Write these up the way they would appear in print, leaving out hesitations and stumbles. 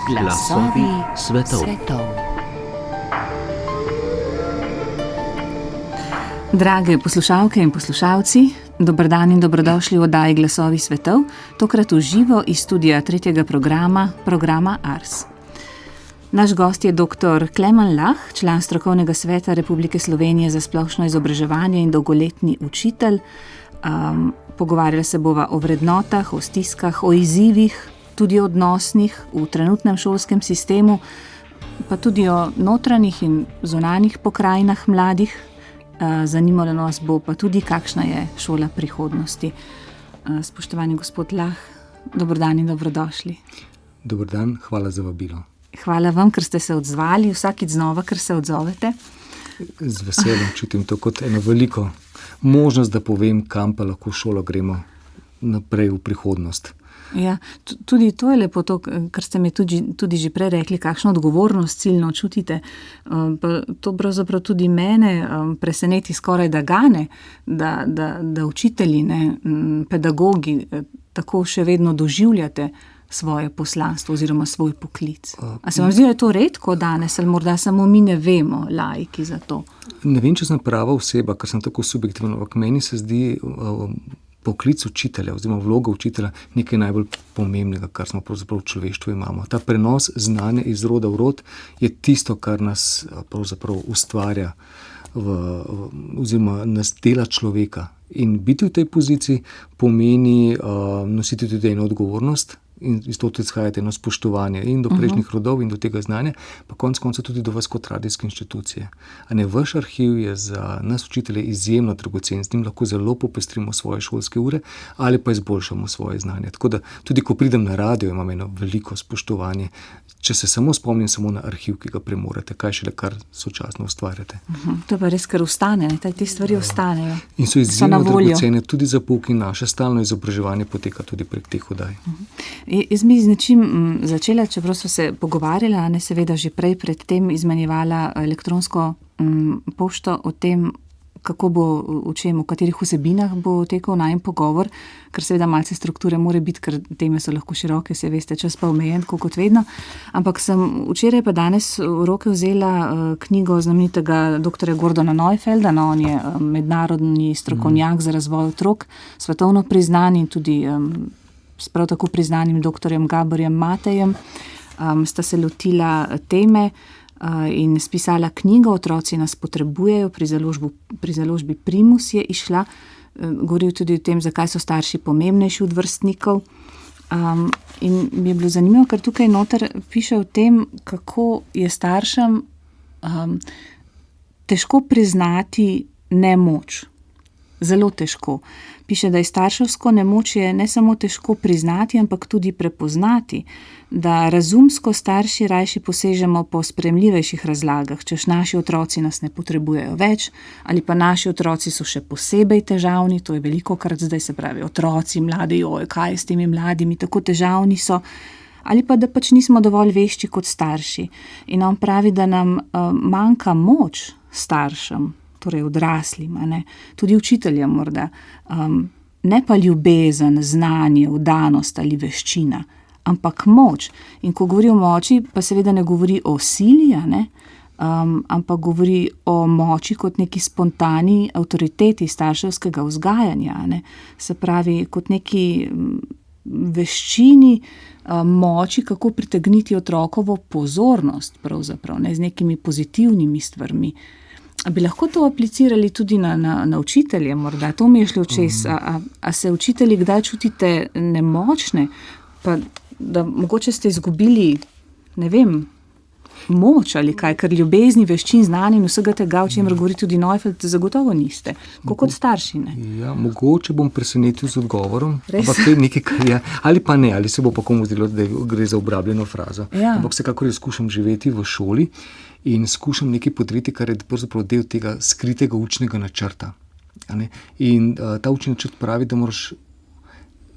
Glasovi svetov. Drage poslušalke in poslušalci, dober dan in dobrodošli v oddaji Glasovi svetov, tokrat v živo iz studia tretjega programa Ars. Naš gost je dr. Klemen Lah, član strokovnega sveta Republike Slovenije za splošno izobraževanje in dolgoletni učitelj. Pogovarjali se bova o vrednotah, o stiskah, o izzivih, tudi odnosnih v trenutnem šolskem sistemu, pa tudi o notranjih in zunanjih pokrajinah mladih. Zanimalo nas bo pa tudi, kakšna je šola prihodnosti. Spoštovani gospod Lah, dober dan in dobrodošli. Dober dan, hvala za vabilo. Hvala vam, ker ste se odzvali, vsakič znova, ker se odzovete. Z veseljem čutim to kot eno veliko možnost, da povem, kam pa lahko šolo gremo naprej v prihodnost. Ja, tudi to je lepo to, kar ste mi tudi že prej rekli, kakšno odgovornost ciljno čutite. To pravzaprav tudi mene preseneti, skoraj da gane, da učitelji, pedagogi tako še vedno doživljate svoje poslanstvo oziroma svoj poklic. A se vam zdi, da je to redko danes, ali morda samo mi ne vemo, laiki, za to? Ne vem, če sem prava oseba, ker sem tako subjektivna, ampak meni se zdi poklic učitelja oziroma vloga učitelja nekaj najbolj pomembnega, kar smo pravzaprav v človeštvu imamo. Ta prenos znanja iz roda v rod je tisto, kar nas pravzaprav ustvarja oziroma nas dela človeka. In biti v tej poziciji pomeni nositi tudi eno odgovornost in iz toho izhajati eno spoštovanje in do prejšnjih rodov in do tega znanja, pa konec konca tudi do vas kot radijske inštitucije. Vaš arhiv je za nas učitelje izjemno dragocen, s tem lahko zelo popestrimo svoje šolske ure ali pa izboljšamo svoje znanje. Tako da tudi ko pridem na radio, imam eno veliko spoštovanje, če se samo spomnim samo na arhiv, ki ga premorete, kaj šele kar sočasno ustvarjate. To je pa res, kar ostane, te stvari ostanejo. In so izjemno dragocene tudi za pouk in naše stalno izobraževanje poteka tudi prek teh oddaj. Jaz bi z nečim začela, čeprav so se pogovarjala, seveda že prej pred tem izmenjevala elektronsko pošto o tem, kako bo, v katerih vsebinah bo tekel najin pogovor, ker seveda malce strukture mora biti, ker teme so lahko široke, se veste, čas pa omejen, kot vedno. Ampak sem včeraj pa danes v roke vzela knjigo znamenitega dr. Gordona Neufelda, on je mednarodni strokovnjak za razvoj otrok, svetovno priznan in tudi s prav tako priznanim doktorjem Gaborjem Matejem, sta se lotila teme in spisala knjigo Otroci nas potrebujejo, pri založbi Primus je išla, govoril tudi o tem, zakaj so starši pomembnejši od vrstnikov. In mi je bilo zanimivo, ker tukaj noter piše o tem, kako je staršem težko priznati nemoč. Zelo težko. Piše, da je starševsko nemočje ne samo težko priznati, ampak tudi prepoznati, da razumsko starši rajši posežemo po sprejemljivejših razlagah, češ naši otroci nas ne potrebujejo več, ali pa naši otroci so še posebej težavni, to je velikokrat zdaj, se pravi, otroci, mladi, kaj je s temi mladimi, tako težavni so, ali pa da pač nismo dovolj vešči kot starši. In on pravi, da nam manjka moč staršem, torej odraslim, tudi učiteljem morda, ne pa ljubezen, znanje, vdanost ali veščina, ampak moč. In ko govori o moči, pa seveda ne govori o sili, ampak govori o moči kot neki spontani avtoriteti starševskega vzgajanja, se pravi kot neki veščini, moči, kako pritegniti otrokovo pozornost pravzaprav, z nekimi pozitivnimi stvarmi. Bi lahko to aplicirali tudi na učitelje morda? To mi je šlo čez. A se učitelji kdaj čutite nemočne? Pa da mogoče ste izgubili, ne vem, moč ali kaj, ker ljubezni, veščin, znanja in vsega tega, o čemer govori tudi Neufeld, zagotovo niste, kot starši, ne? Ja, mogoče bom presenetil z odgovorom, ampak to je nekaj, kar je, ali pa ne, ali se bo pa komu zdelo, da gre za obrabljeno frazo. Ja. Ampak vsekakor skušam živeti v šoli in skušam nekaj podreti, kar je pravzaprav del tega skritega učnega načrta. In ta učni načrt pravi, da moraš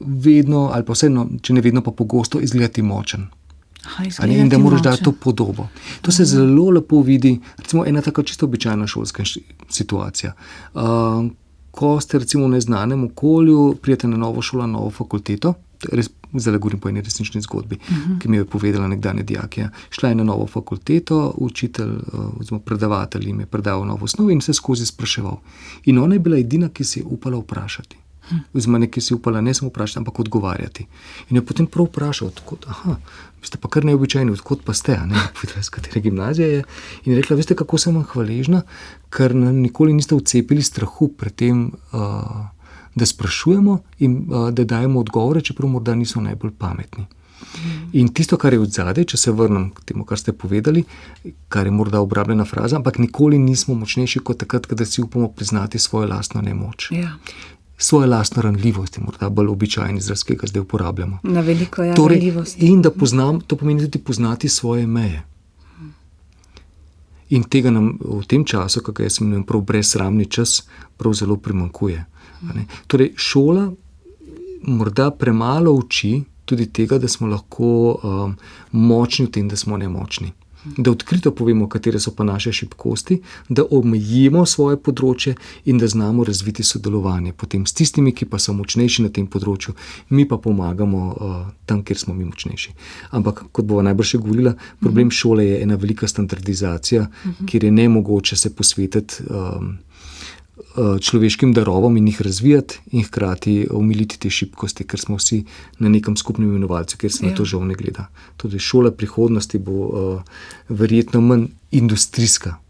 vedno, ali pa vseeno, če ne vedno, pa pogosto izgledati močen. In da moraš dati to podobo. To se zelo lepo vidi, recimo ena taka čisto običajna šolska situacija. Ko ste recimo v neznanem okolju, prijete na novo šolo, na novo fakulteto, zdaj govorim po eni resnični zgodbi, ki mi je povedala nekdanja dijakija. Šla je na novo fakulteto, učitelj oziroma predavatelj jim je predaval novo osnovo in se skozi spraševal. In ona je bila edina, ki si je upala vprašati. Oziroma ne, ki si upala ne samo vprašati, ampak odgovarjati. In je potem prav vprašal, odkot, vi ste pa kar neobičajni, odkot pa ste, povedala, z katere gimnazije je. In je rekla, veste, kako sem vam hvaležna, ker nikoli niste vcepili strahu pred tem, da sprašujemo in da dajemo odgovore, čeprav morda niso najbolj pametni. In tisto, kar je odzadaj, če se vrnem k temu, kar ste povedali, kar je morda obrabljena fraza, ampak nikoli nismo močnejši kot takrat, kada si upamo priznati svojo lastno nemoč. Ja. Svojo lastno ranljivost je morda bolj običajen izraz, ki ga zdaj uporabljamo. Na veliko je torej, ranljivost. In da to pomeni tudi poznati svoje meje. In tega nam v tem času, kako jaz imenujem prav brezsramni čas, prav zelo primanjkuje. Torej, šola morda premalo uči tudi tega, da smo lahko močni v tem, da smo nemočni. Da odkrito povemo, katere so pa naše šibkosti, da omejimo svoje področje in da znamo razviti sodelovanje potem s tistimi, ki pa so močnejši na tem področju, mi pa pomagamo tam, kjer smo mi močnejši. Ampak, kot bova najbrž še govorila, problem šole je ena velika standardizacija, kjer je nemogoče se posvetiti človeškim darovom in jih razvijati in hkrati omiliti te šibkosti, ker smo vsi na nekem skupnem imenovalcu, kjer se na to žal ne gleda. Tudi šola prihodnosti bo verjetno manj industrijska.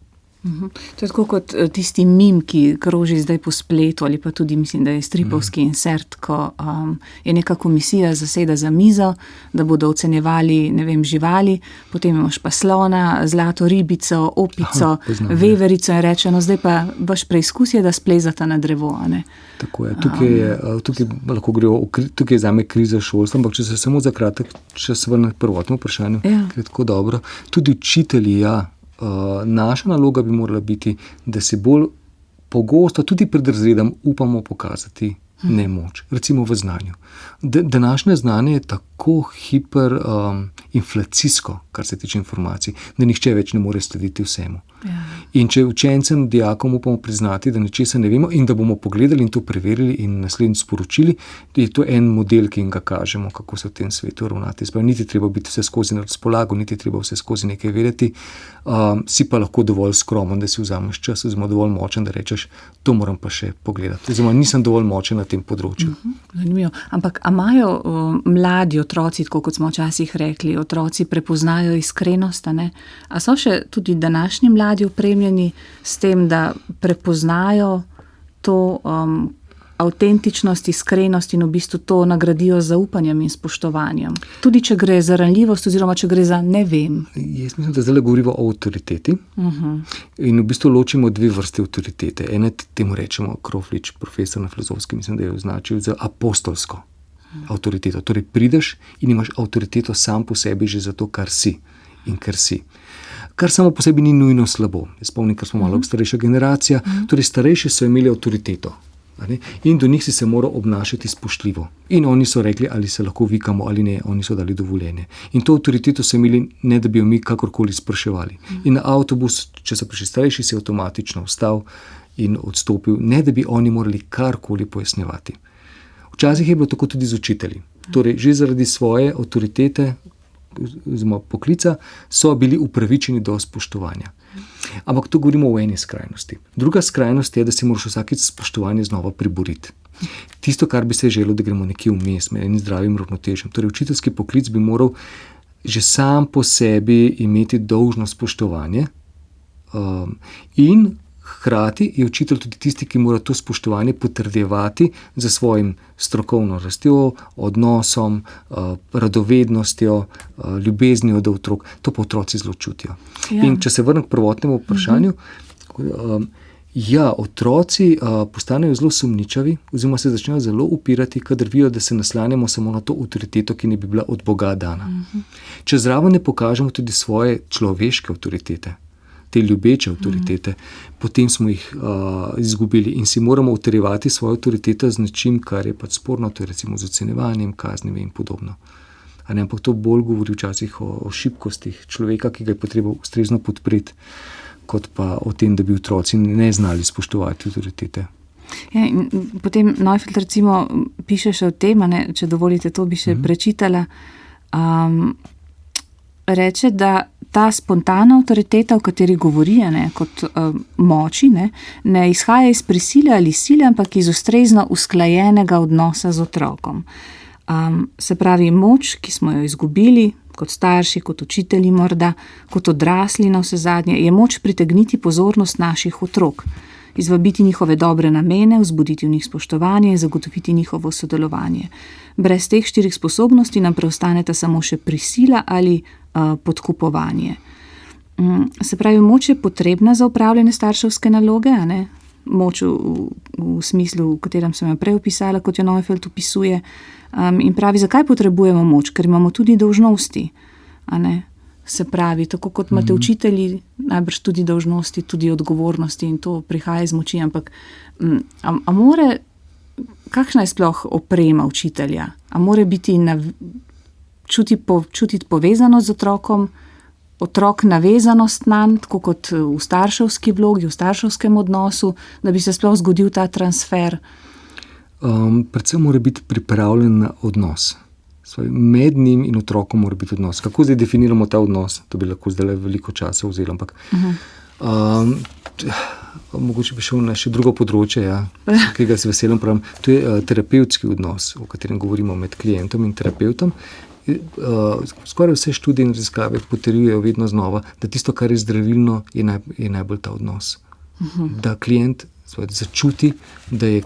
To je tako kot tisti mim, ki kroži zdaj po spletu, ali pa tudi mislim, da je stripovski insert, ko je neka komisija zaseda za mizo, da bodo ocenjevali, ne vem, živali, potem imaš pa slona, zlato ribico, opico, veverico in reče, no zdaj pa vaš preizkus je, da splezata na drevo, a ne? Tako je. Tukaj lahko grejo, tukaj je zame kriza šolstva, ampak če se samo za kratek čas vrnem k prvotnemu vprašanju, ker je tako dobro, tudi učitelji, naša naloga bi morala biti, da se bolj pogosto tudi pred razredom upamo pokazati nemoč, recimo v znanju. Današnje znanje je tako inflacijsko, kar se tiče informacij, da nihče več ne more slediti vsemu. In če učencem, dijakom upamo priznati, da nečesa ne vemo in da bomo pogledali in to preverili in naslednjič sporočili, je to en model, ki jim ga kažemo, kako se v tem svetu ravnati. Niti treba biti vse skozi na razpolago, niti treba vse skozi nekaj vedeti, si pa lahko dovolj skromen, da si vzameš čas, oziroma dovolj močen, da rečeš, to moram pa še pogledati. Oziroma nisem dovolj močen na tem področju. Zanimivo. Ampak a imajo mladi otroci, tako kot smo včasih rekli, otroci prepoznajo iskrenost, a ne? A so še tudi današnji mladi opremljeni s tem, da prepoznajo to avtentičnost, iskrenost in v bistvu to nagradijo z zaupanjem in spoštovanjem? Tudi če gre za ranljivost oziroma če gre za ne vem. Jaz mislim, da zdaj govorimo o avtoriteti in v bistvu ločimo dve vrste avtoritete. Ene temu rečemo, Kroflič, profesor na Filozofski, mislim, da je označil za apostolsko avtoriteto. Torej prideš in imaš avtoriteto sam po sebi že zato, kar si in kar si. Kar samo po sebi ni nujno slabo. Jaz spomnim, ker smo malo starejša generacija, torej starejši so imeli avtoriteto. In do njih si se moral obnašati spoštljivo. In oni so rekli, ali se lahko vikamo ali ne, oni so dali dovoljenje. In to avtoriteto so imeli, ne da bi jo mi kakorkoli spraševali. In na avtobus, če so prišli starejši, si avtomatično vstal in odstopil, ne da bi oni morali karkoli pojasnjevati. Včasih je bilo tako tudi z učitelji. Torej, že zaradi svoje avtoritete oziroma poklica so bili upravičeni do spoštovanja. Ampak tu govorimo o eni skrajnosti. Druga skrajnost je, da si moraš vsakič spoštovanje znova priboriti. Tisto, kar bi se želelo, da gremo nekje vmes, med enim zdravim ravnotežjem. Torej, učiteljski poklic bi moral že sam po sebi imeti dolžno spoštovanje in hkrati je učitelj tudi tisti, ki mora to spoštovanje potrdjevati za svojim strokovno rastjo, odnosom, radovednostjo, ljubeznijo do otrok. To pa otroci zelo čutijo. Ja. In če se vrnem k prvotnemu vprašanju, otroci postanejo zelo sumničavi oziroma se začnejo zelo upirati, kadar vidijo, da se naslanjamo samo na to avtoriteto, ki ne bi bila od Boga dana. Če zraven ne pokažemo tudi svoje človeške avtoritete, te ljubeče avtoritete, potem smo jih izgubili in si moramo utrjevati svojo avtoriteto z nečim, kar je pač sporno, to je recimo z ocenjevanjem, kaznimi in podobno. Ampak to bolj govori včasih o šibkostih človeka, ki ga je potreba ustrezno podpreti, kot pa o tem, da bi otroci ne znali spoštovati avtoritete. Ja, in potem Neufeld recimo piše še o tem, če dovolite, to bi še prečitala. Reče, da ta spontana avtoriteta, o kateri govori, kot moči, ne izhaja iz prisile ali sile, ampak iz ustrezno usklajenega odnosa z otrokom. Se pravi, moč, ki smo jo izgubili, kot starši, kot učitelji morda, kot odrasli na vse zadnje, je moč pritegniti pozornost naših otrok, izvabiti njihove dobre namene, vzbuditi v njih spoštovanje in zagotoviti njihovo sodelovanje. Brez teh 4 sposobnosti nam preostaneta samo še prisila ali podkupovanje. Se pravi, moč je potrebna za upravljanje starševske naloge, moč v smislu, v katerem sem jo prej opisala, kot jo Neufeld opisuje, in pravi, zakaj potrebujemo moč, ker imamo tudi dolžnosti. Se pravi, tako kot imate učitelji, najbrž tudi dolžnosti, tudi odgovornosti in to prihaja iz moči, ampak kakšna je sploh oprema učitelja? A more biti čutiti povezanost z otrokom, otrok navezanost nanj, tako kot v starševski vlogi, v starševskem odnosu, da bi se sploh zgodil ta transfer? Predvsem mora biti pripravljen na odnos. Med njim in otrokom mora biti odnos. Kako zdaj definiramo ta odnos? To bi lahko zdaj veliko časa vzelo, ampak mogoče bi šel na še drugo področje, ki ga se veselim pravim. To je terapevtski odnos, o katerem govorimo med klientom in terapevtom. Skoraj vse študije in raziskave potrjujejo vedno znova, da tisto, kar je zdravilno, je najbolj ta odnos. Da klient začuti, da je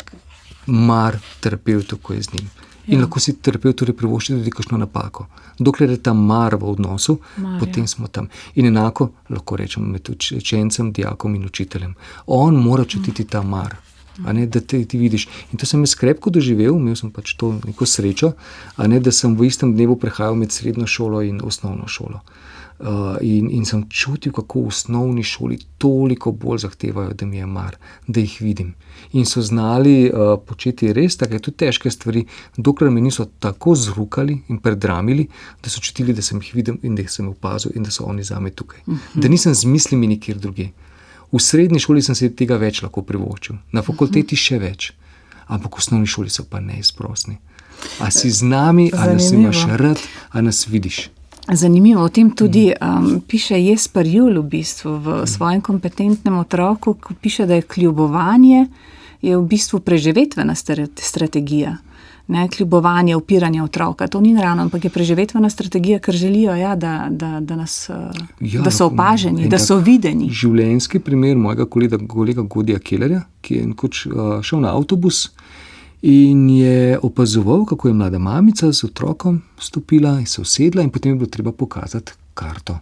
mar terapevtu, ko je z njim. In lahko si terapevt privošči tudi kakšno napako. Dokler je ta mar v odnosu, potem smo tam. In enako lahko rečemo med učencem, dijakom in učiteljem. On mora čutiti ta mar, da ti vidiš. In to sem jaz krepko doživel, imel sem pač to neko srečo, da sem v istem dnevu prehajal med srednjo šolo in osnovno šolo. In sem čutil, kako v osnovni šoli toliko bolj zahtevajo, da mi je mar, da jih vidim. In so znali početi res take tudi težke stvari, dokler me niso tako zrukali in predramili, da so čutili, da sem jih videl in da sem jih opazil in da so oni zame tukaj. Da nisem z mislimi nikjer drugje. V srednji šoli sem se tega več lahko privoščil, na fakulteti še več, ampak v osnovni šoli so pa neizprosni. A si z nami, a nas imaš rad, a nas vidiš. Zanimivo, o tem tudi piše Jesper Juhl v bistvu v svojem kompetentnem otroku, ko piše, da je kljubovanje je v bistvu preživetvena strategija. Kljubovanje, upiranje otroka, to ni naravno, ampak je preživetvena strategija, ker želijo, da so opaženi, da so videni. Življenjski primer mojega kolega Godija Kellerja, ki je nekoč šel na avtobus in je opazoval, kako je mlada mamica z otrokom stopila in se usedla in potem je bilo treba pokazati karto.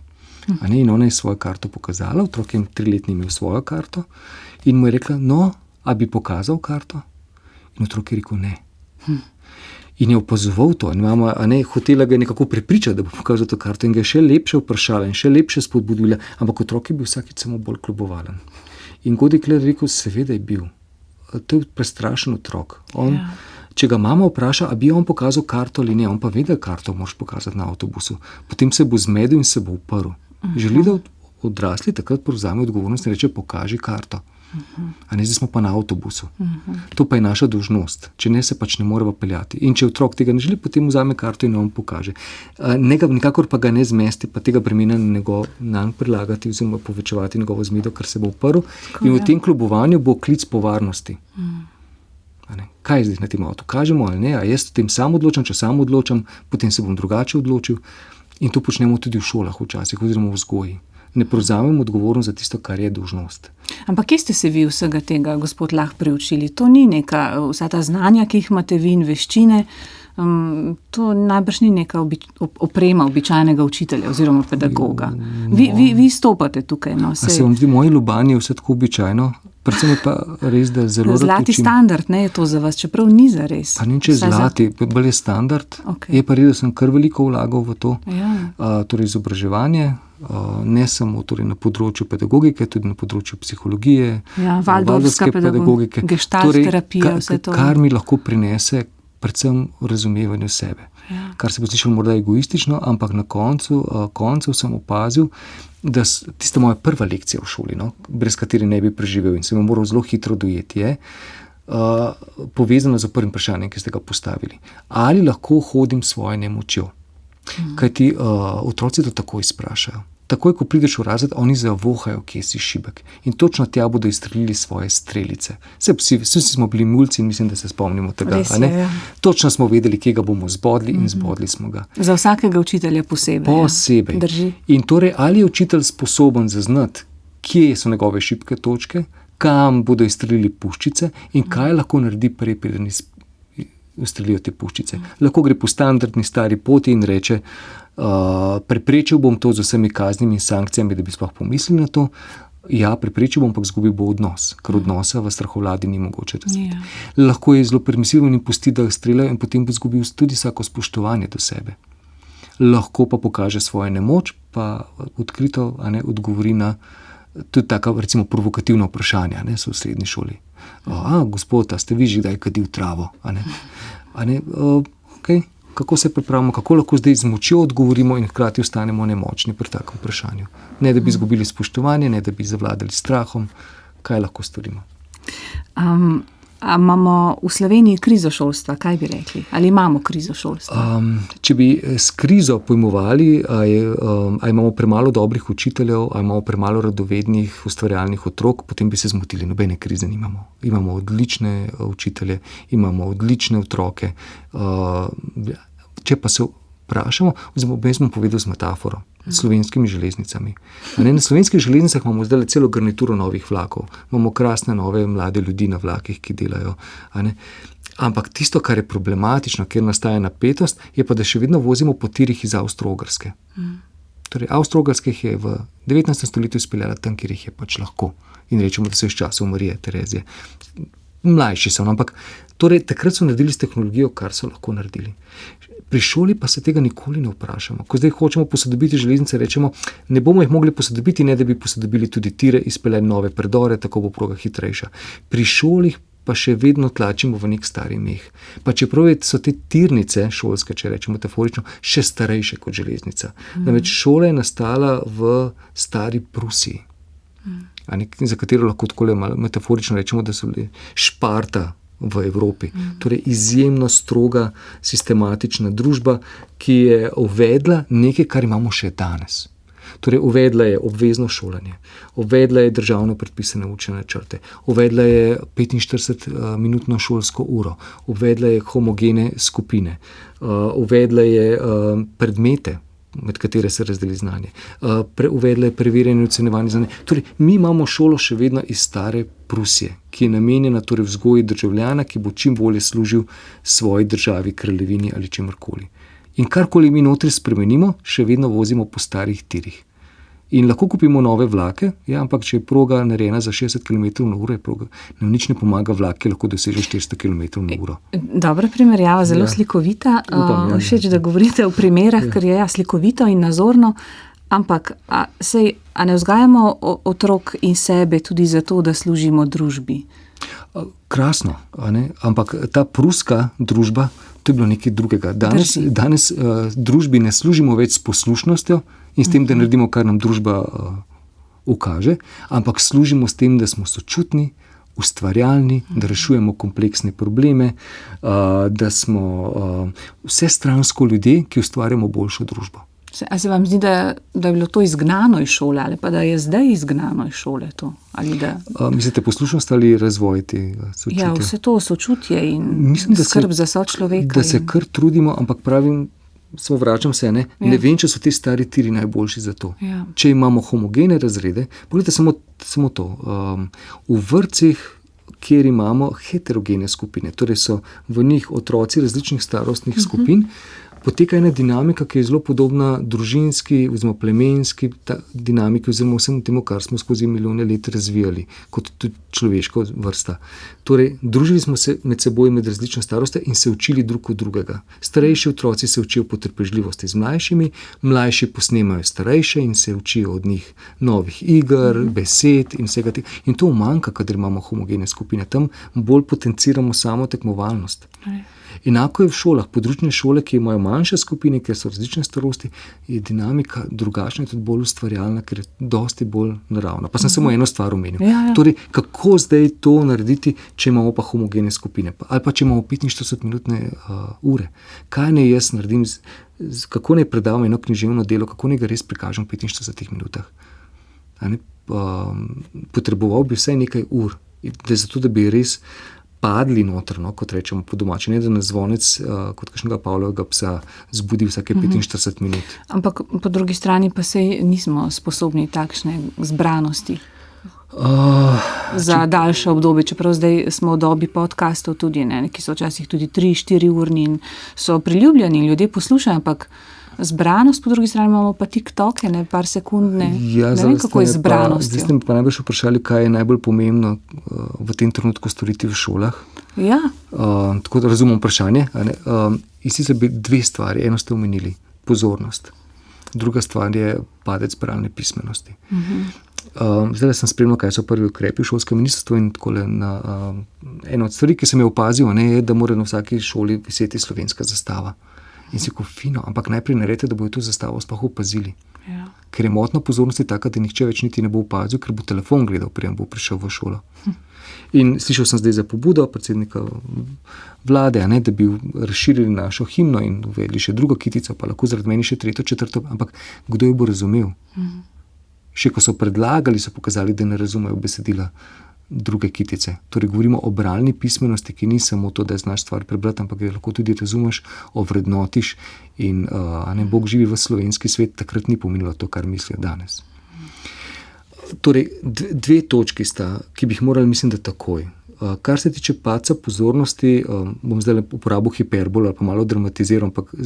In ona je svojo karto pokazala, otrok je 3-letni imel svojo karto in mu je rekla, a bi pokazal karto? In otrok je rekel, ne. In je opazoval to, hotela ga je nekako prepričati, da bo pokazal to karto in ga je še lepše vprašala in še lepše spodbudila, ampak otrok je bil vsakič samo bolj kljubovalen. In Godij Keller je rekel, seveda je bil. To je prestrašen otrok. Če ga mama vpraša, a bi on pokazal karto ali ne, on pa ve, da karto moraš pokazati na avtobusu. Potem se bo zmedel in se bo uprl. Želi, da odrasli takrat prevzame odgovornost in reče, pokaži karto. Zdaj smo pa na avtobusu. To pa je naša dolžnost. Če ne, se pač ne moremo peljati. In če otrok tega ne želi, potem vzame karto in on pokaže. Nikakor pa ga ne zmesti, pa tega bremena nanj prilagati oziroma povečevati njegovo zmedo, ker se bo uprl. In v tem kljubovanju bo klic po varnosti. Kaj je zdaj na tem avtu? Kažemo ali ne? A jaz o tem sam odločam, če sam odločam, potem se bom drugače odločil. In to počnemo tudi v šolah včasih oziroma v vzgoji. Ne prevzamemo odgovornost za tisto, kar je dolžnost. Ampak kje ste se vi vsega tega, gospod, lahko priučili? To ni vsa ta znanja, ki jih imate vi in veščine, to najbrž ni neka oprema običajnega učitelja oziroma pedagoga. Vi stopate tukaj. A se vam zdi, moji Ljubljani je vse tako običajno? Predvsem je pa res, da zelo rad Zlati učim. standard, je to za vas, čeprav ni za res. Pa ni če zlati, bolj je standard. Okay. Je pa res, da sem kar veliko vlagal v to. Ja. Torej izobraževanje, ne samo torej na področju pedagogike, tudi na področju psihologije, Waldorfska pedagogika, gestalt terapija, vse to. Kar mi lahko prinese predvsem razumevanje sebe. Kar se bo slišalo morda egoistično, ampak na koncu sem opazil, da tista moja prva lekcija v šoli, brez katere ne bi preživel in sem jo moral zelo hitro dojeti, je povezana z prvim vprašanjem, ki ste ga postavili. Ali lahko hodim s svojo nemočjo? Kajti otroci to takoj sprašajo. Takoj, ko prideš v razred, oni zavohajo, kje si šibek. In točno tja bodo izstrelili svoje strelice. Vsi smo bili mulci in mislim, da se spomnimo tega. Točno smo vedeli, kje ga bomo zbodli in zbodli smo ga. Za vsakega učitelja posebej. Posebej. Drži. In torej, ali je učitelj sposoben zaznati, kje so njegove šibke točke, kam bodo izstrelili puščice in kaj lahko naredi prej, preden ustrelijo te puščice. Lahko gre po standardni stari poti in reče, preprečil bom to z vsemi kaznimi in sankcijami, da bi sploh pomislili na to. Ja, preprečil bom, ampak izgubil bo odnos, ker odnosa v strahovladi ni mogoče razviti. Lahko je zelo permisiven in pusti, da streljajo in potem bo izgubil tudi vsako spoštovanje do sebe. Lahko pa pokaže svojo nemoč, pa odkrito odgovori na tudi taka, recimo, provokativna vprašanja, so v srednji šoli. Gospod, a ste vi že kdaj kadil travo? Okay. Kako se pripravimo, kako lahko zdaj z močjo odgovorimo in hkrati ostanemo nemočni pri takem vprašanju. Ne, da bi izgubili spoštovanje, ne, da bi zavladali strahom. Kaj lahko storimo? Imamo v Sloveniji krizo šolstva, kaj bi rekli? Ali imamo krizo šolstva? Če bi s krizo pojmovali, a imamo premalo dobrih učiteljev, a imamo premalo radovednih, ustvarjalnih otrok, potem bi se zmotili. Nobene krize nimamo. Imamo odlične učitelje, imamo odlične otroke. Če pa se vprašamo, jaz bom povedal z metaforo, s slovenskimi železnicami. Na slovenskih železnicah imamo zdaj celo garnituro novih vlakov. Imamo krasne nove mlade ljudi na vlakih, ki delajo. Ampak tisto, kar je problematično, kjer nastaja napetost, je pa, da še vedno vozimo po tirih iz Avstro-Ogrske. Torej, Avstro-Ogrska jih je v 19. stoletju izpeljala tam, kjer jih je pač lahko. In rečemo, da so iz časov Marije Terezije. Mlajši so, ampak torej, takrat so naredili s tehnologijo, kar so lahko naredili. Pri šoli pa se tega nikoli ne vprašamo. Ko zdaj hočemo posodobiti železnice, rečemo, ne bomo jih mogli posodobiti, ne da bi posodobili tudi tire, izpeljali nove predore, tako bo proga hitrejša. Pri šolih pa še vedno tlačimo v nek stari meh. Pa čeprav so te tirnice šolske, če rečemo metaforično, še starejše kot železnica. Namreč šola je nastala v stari Prusiji, za katero lahko tako metaforično rečemo, da so bili Šparta v Evropi. Torej izjemno stroga, sistematična družba, ki je uvedla nekaj, kar imamo še danes. Torej uvedla je obvezno šolanje, uvedla je državno predpisane učne načrte, uvedla je 45-minutno šolsko uro, uvedla je homogene skupine, uvedla je predmete, med katere se razdeli znanje. Uvedla je preverjanje in ocenjevanje znanja. Torej, mi imamo šolo še vedno iz stare Prusije, ki je namenjena torej vzgoji državljana, ki bo čim bolje služil svoji državi, kraljevini ali čemorkoli. In karkoli mi notri spremenimo, še vedno vozimo po starih tirih. In lahko kupimo nove vlake, ampak če je proga narejena za 60 km/h, nam nič ne pomaga vlak, ki lahko doseže 400 km/h. Dobra primerjava, zelo slikovita. Všeč, da govorite o primerah, ker je slikovito in nazorno, ampak a ne vzgajamo otrok in sebe tudi zato, da služimo družbi? Krasno, ampak ta pruska družba, to je bilo nekaj drugega. Danes družbi ne služimo več s poslušnostjo in s tem, da naredimo, kar nam družba ukaže, ampak služimo s tem, da smo sočutni, ustvarjalni, da rešujemo kompleksne probleme, da smo vsestransko ljudje, ki ustvarjamo boljšo družbo. A se vam zdi, da je bilo to izgnano iz šole ali pa da je zdaj izgnano iz šole to? Mislite poslušnost ali razvoj te sočutje? Ja, vse to sočutje in skrb za sočloveka. Da se kar trudimo, ampak pravim, vračam se, ne vem, če so ti stari tiri najboljši za to. Če imamo homogene razrede, pogledajte samo to. V vrtcih, kjer imamo heterogene skupine, torej so v njih otroci različnih starostnih skupin, poteka ena dinamika, ki je zelo podobna družinski oziroma plemenski dinamiki oziroma vsemu temu, kar smo skozi milijone let razvijali kot tudi človeška vrsta. Torej, družili smo se med seboj med različne starosti in se učili drug od drugega. Starejši otroci se učijo potrpežljivosti z mlajšimi, mlajši posnemajo starejše in se učijo od njih novih iger, besed in vsega tega. In to manjka, kadar imamo homogene skupine. Tam bolj potenciramo samo tekmovalnost. Enako je v šolah, područne šole, ki imajo manjše skupine, ker so različne starosti, je dinamika drugačna, tudi bolj ustvarjalna, ker je dosti bolj naravna. Pa sem samo eno stvar omenil. Ja. Torej, kako zdaj to narediti, če imamo pa homogene skupine? Ali pa če imamo 45-minutne ure? Kaj ne jaz naredim, kako ne predavam eno književno delo, kako ne ga res prikažem v 45 minutah? Potreboval bi vsaj nekaj ur, zato da bi res padli noter, no, kot rečemo po domači, ne da nas zvonec kot kakšnega Pavlovega psa zbudi vsake 45 minut. Ampak po drugi strani pa sej nismo sposobni takšne zbranosti za daljše obdobje, čeprav zdaj smo v dobi podcastov tudi, ne, ki so včasih tudi 3-4 urni in so priljubljeni, ljudje poslušajo, ampak zbranost, po drugi strani imamo pa TikToke, ne, par sekundne, ne vem, kako je zbranostjo. Zdaj ste me pa najbolj vprašali, kaj je najbolj pomembno v tem trenutku storiti v šolah. Ja. Tako da razumem vprašanje. In sicer bi dve stvari. Eno ste omenili, pozornost. Druga stvar je padec bralne pismenosti. Zdaj sem spremljal, kaj so prvi ukrepi v šolskem ministrstvu in takole eno od stvari, ki sem je opazil, ne, je, da mora na vsaki šoli viseti slovenska zastava. In si ko fino, ampak najprej naredite, da bojo to zastavo sploh opazili. Ja. Ker je motna pozornosti taka, da nihče več niti ne bo opazil, ker bo telefon gledal, preden bo prišel v šolo. In slišal sem zdaj za pobudo predsednika vlade, ne, da bi razširili našo himno in uvedli še drugo kitico, pa lahko zaradi meni še tretjo, četrto, ampak kdo jo bo razumel? Še ko so predlagali, so pokazali, da ne razumejo besedila druge kitice. Torej govorimo o bralni pismenosti, ki ni samo to, da znaš stvar prebrati, ampak da lahko tudi razumeš, ovrednotiš in Bog živi v slovenski svet, takrat ni pomenilo to, kar mislijo danes. Torej, dve točki sta, ki bi jih morali, mislim, da takoj. Kar se tiče padca pozornosti, bom zdaj uporabil hiperbol ali pa malo dramatiziral, ampak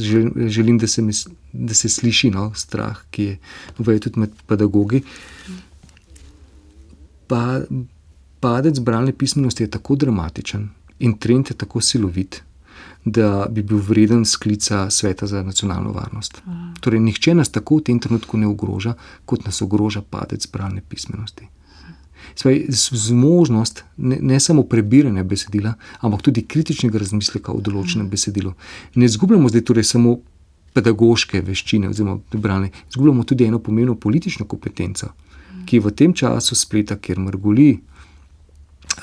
želim, da se sliši, no, strah, ki je vejo tudi med pedagogi. Padec bralne pismenosti je tako dramatičen in trend je tako silovit, da bi bil vreden sklica Sveta za nacionalno varnost. Torej, nihče nas tako v tem trenutku ne ogroža, kot nas ogroža padec bralne pismenosti. Zmožnost ne samo prebiranja besedila, ampak tudi kritičnega razmisleka o določenem besedilu. Ne izgubljamo zdaj torej samo pedagoške veščine oziroma bralne, izgubljamo tudi eno pomembno politično kompetenco, ki je v tem času spleta, kjer mrgoli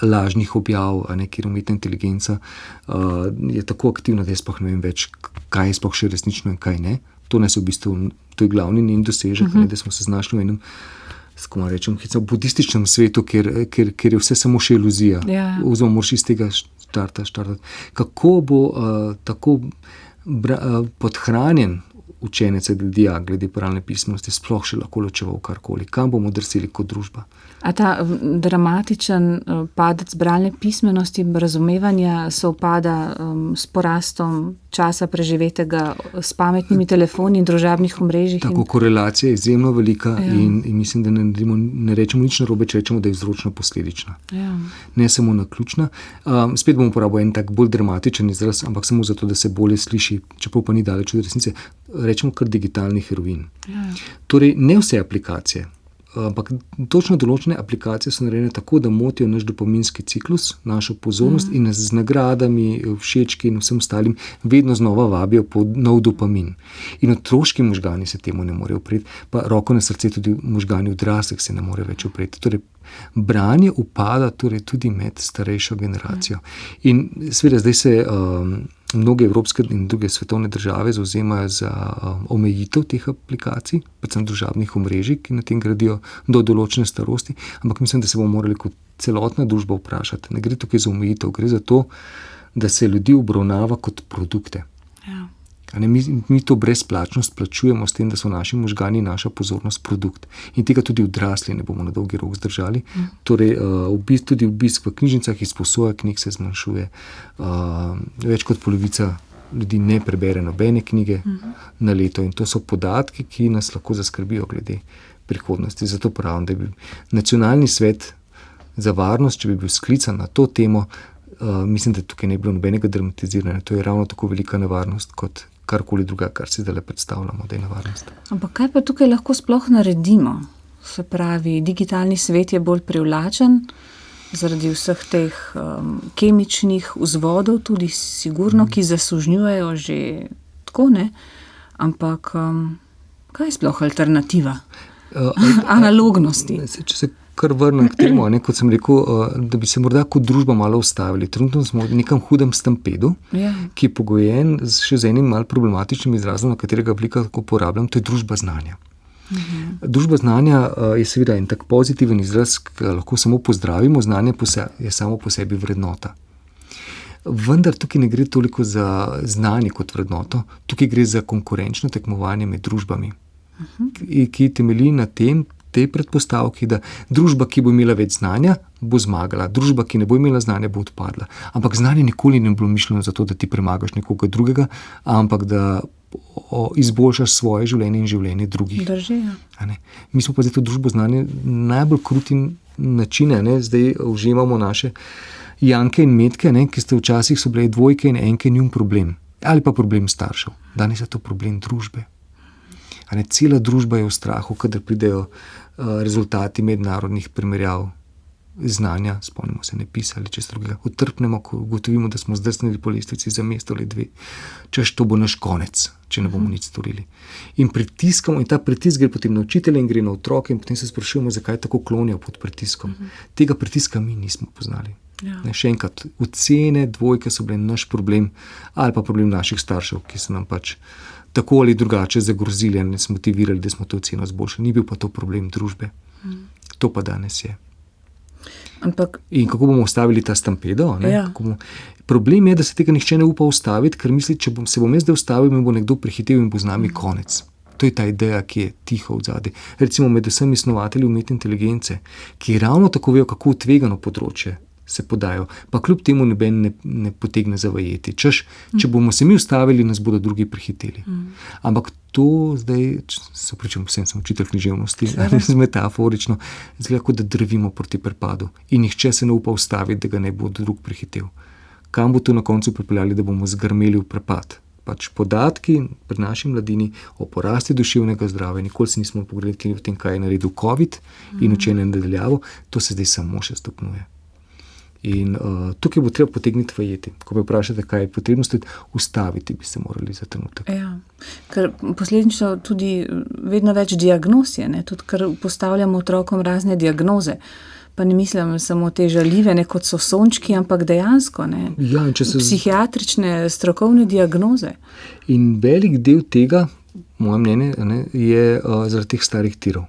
lažnih objav, kjer umetna inteligenca je tako aktivna, da jaz sploh ne vem več, kaj je sploh še resnično in kaj ne. To nas v bistvu, to je glavni njen dosežek, da smo se znašli v enem, kako rečem, budističnem svetu, kjer je vse samo še iluzija. Oziroma moraš iz tega štartati. Kako bo tako podhranjen učenec ali dijak glede bralne pismenosti sploh še lahko ločeval karkoli? Kam bomo drsili kot družba? A ta dramatičen padec bralne pismenosti, razumevanja sovpada s porastom časa preživetega s pametnimi telefoni in družabnih omrežjih? Tako, korelacija je izjemno velika in mislim, da ne rečemo nič narobe, če rečemo, da je vzročno posledična. Ne samo naključna. Spet bom uporabil en tak bolj dramatičen izraz, ampak samo zato, da se bolje sliši, čeprav pa ni daleč od resnice, rečemo kar digitalni heroin. Torej, ne vse aplikacije, ampak točno določene aplikacije so narejene tako, da motijo naš dopaminski ciklus, našo pozornost in nas z nagradami, všečki in vsem ostalim vedno znova vabijo po nov dopamin. In otroški možgani se temu ne morejo upreti, pa roko na srce tudi možgani odraslih se ne morejo več upreti. Torej, branje upada torej tudi med starejšo generacijo. In seveda zdaj se mnoge evropske in druge svetovne države zavzemajo za omejitev teh aplikacij, predvsem družabnih omrežij, ki na tem gradijo do določene starosti, ampak mislim, da se bomo morali kot celotna družba vprašati. Ne gre tukaj za omejitev, gre za to, da se ljudi obravnava kot produkte. Mi to brezplačnost plačujemo s tem, da so naši možgani in naša pozornost produkt. In tega tudi odrasli ne bomo na dolgi rok zdržali. Torej, tudi obisk v knjižnicah, izposoja knjig se zmanjšuje. Več kot polovica ljudi ne prebere nobene knjige na leto in to so podatki, ki nas lahko zaskrbijo glede prihodnosti. Zato pravim, da bi Nacionalni svet za varnost, če bi bil sklican na to temo, mislim, da tukaj ne bi bilo nobenega dramatiziranja. To je ravno tako velika nevarnost kot karkoli druga, kar si zdaj predstavljamo, da je nevarnost. Ampak kaj pa tukaj lahko sploh naredimo? Se pravi, digitalni svet je bolj privlačen zaradi vseh teh kemičnih vzvodov, tudi sigurno, ki zasužnjujejo že tako, ne? Ampak kaj je sploh alternativa? Analognosti. Če se kar vrnem k temu, kot sem rekel, da bi se morda kot družba malo ustavili. Trenutno smo v nekem hudem stampedu, ki je pogojen še z enim malo problematičnim izrazom, na katerega veliko uporabljam, to je družba znanja. Družba znanja je seveda en tak pozitiven izraz, ki lahko samo pozdravimo, znanje je samo po sebi vrednota. Vendar tukaj ne gre toliko za znanje kot vrednoto, tukaj gre za konkurenčno tekmovanje med družbami, ki temelji na tej predpostavki, da družba, ki bo imela več znanja, bo zmagala. Družba, ki ne bo imela znanja, bo odpadla. Ampak znanje nikoli ne bo mišljeno za to, da ti premagaš nekoga drugega, ampak da izboljšaš svoje življenje in življenje drugih. Drži, ja. Mi smo pa zdaj to družbo znanja najbolj kruti načine. Zdaj uživamo naše Janke in Metke, ki ste včasih so bile dvojke in enke njun problem. Ali pa problem staršev. Danes je to problem družbe. Cela družba je v strahu, kadar pridejo rezultati mednarodnih primerjav znanja, spomnimo se NEPIS ali čez drugega, utrpnemo, ko ugotovimo, da smo zdrsnili po lestvici za mesto ali dve, češ to bo naš konec, če ne bomo nič storili. In pritiskamo, in ta pritisk gre potem na učitelje in gre na otroke in potem se sprašujemo, zakaj tako klonijo pod pritiskom. Tega pritiska mi nismo poznali. Ja. Še enkrat, ocene dvojke so bile naš problem ali pa problem naših staršev, ki so nam pač tako ali drugače zagrozili in nas motivirali, da smo to oceno zboljšali. Ni bil pa to problem družbe. To pa danes je. In kako bomo ustavili ta stampedo? Ja. Problem je, da se tega nihče ne upa ustaviti, ker misli, če se bom jaz zdaj ustavil, me bo nekdo prehitev in bo z nami konec. To je ta ideja, ki je tiho odzadaj. Recimo med vsemi snovatelji umetne inteligence, ki ravno tako vejo, kako tvegano področje se podajo, pa kljub temu noben ne potegne zavajeti. Če bomo se mi ustavili, nas bodo drugi prehiteli. Ampak to zdaj, se pričam, sem učitelj književnosti, metaforično, zgleda, kot da drvimo proti prepadu in nihče se ne upa ustaviti, da ga ne bo drug prehitel. Kam bo to na koncu pripeljali, da bomo zgrmeli v prepad? Pač podatki pri naši mladini o porasti duševnega zdravja, nikoli se nismo pogledali v tem, kaj je naredil COVID in učenje nadaljavo, to se zdaj samo še stopnjuje. In tukaj bo treba potegniti vajeti. Ko me vprašate, kaj je potrebno storiti, ustaviti bi se morali za trenutek. Ja, ker posledično tudi vedno več diagnoz je, tudi ker postavljamo otrokom razne diagnoze. Pa ne mislim samo te žaljive, kot so sončki, ampak dejansko, Ja, psihiatrične, strokovne diagnoze. In velik del tega, moje mnenje, je zaradi teh starih tirov.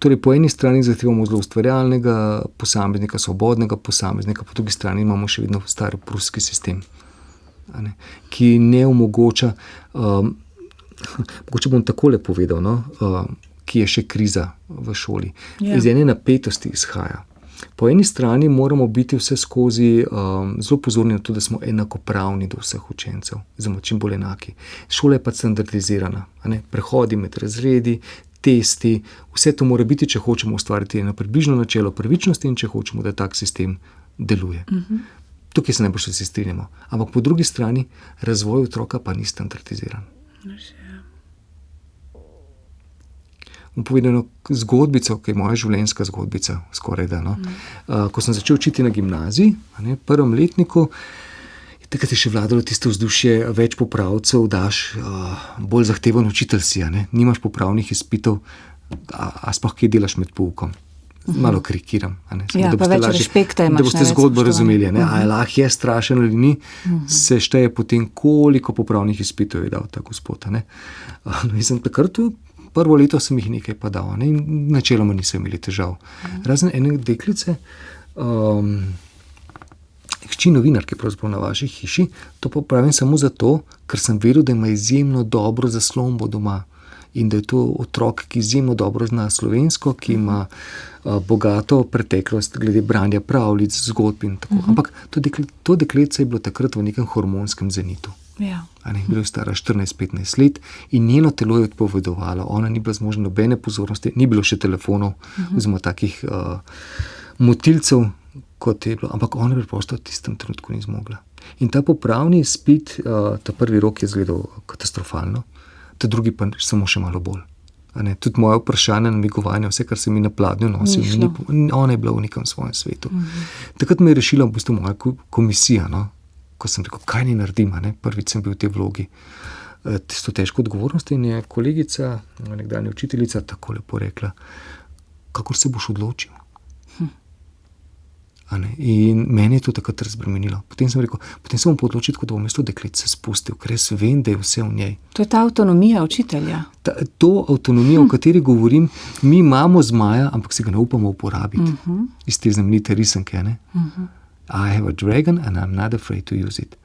Torej, po eni strani zahtevamo zelo ustvarjalnega posameznika, svobodnega posameznika, po drugi strani imamo še vedno star pruski sistem, ki ne omogoča, mogoče bom takole povedal, ki je še kriza v šoli. Ja. Iz ene napetosti izhaja. Po eni strani moramo biti vse skozi zelo pozorni na to, da smo enakopravni do vseh učencev, oziroma čim bolj enaki. Šola je pa standardizirana, prehodi med razredi, testi, vse to mora biti, če hočemo ustvariti eno približno načelo pravičnosti in če hočemo, da tak sistem deluje. Tukaj se najbolj vsi strinjamo. Ampak po drugi strani razvoj otroka pa ni standardiziran. Bom povedal eno zgodbico, ki je moja življenjska zgodbica, skoraj da. Ko sem začel učiti na gimnaziji, prvem letniku, takrat je še vladalo tisto vzdušje, več popravcev daš, bolj zahteven učitelj si, nimaš popravnih izpitov, a sploh kaj delaš med poukom. Malo karikiram. Ja, pa več respekta imaš. Da boste zgodbo razumeli. A je lahko je strašen ali ni, se šteje potem, koliko popravnih izpitov je dal ta gospod. Sem takrat prvo leto sem jih nekaj pa dal, in načeloma niso imeli težav. Razen ene deklice, hči novinarke pravzaprav na vaši hiši, to pa pravim samo zato, ker sem vedel, da ima izjemno dobro zaslombo doma. in da je to otrok, ki izjemno dobro zna slovensko, ki ima bogato preteklost glede branja pravljic, zgodb in tako. Ampak to dekletce je bilo takrat v nekem hormonskem zenitu. Ja. Bila je stara 14-15 let in njeno telo je odpovedovalo. Ona ni bila zmožna nobene pozornosti, ni bilo še telefonov, oziroma takih motilcev, kot je bilo, ampak ona preprosto v tistem trenutku ni zmogla. In ta popravni izpit, ta prvi rok je izgledal katastrofalno, ta drugi pa samo še malo bolj. Tudi moje vprašanje, namigovanje, vse, kar se mi na pladnju nosil, ona je bila v nekem svojem svetu. Takrat me je rešila v bistvu moja komisija, ko sem rekel, kaj ni naredim, prvič sem bil v tej vlogi. Tisto težko odgovornost in je kolegica, nekdanja učiteljica, tako lepo rekla, kakor se boš odločil. In meni je to takrat razbremenilo. Potem sem rekel, potem se bom odločil, da bom mesto deklet se spustil, ker jaz vem, da je vse v njej. To je ta avtonomija učitelja. To avtonomijo, o kateri govorim, mi imamo zmaja, ampak se ga ne upamo uporabiti. Iz te znamenite risanke, I have a dragon and I'm not afraid to use it.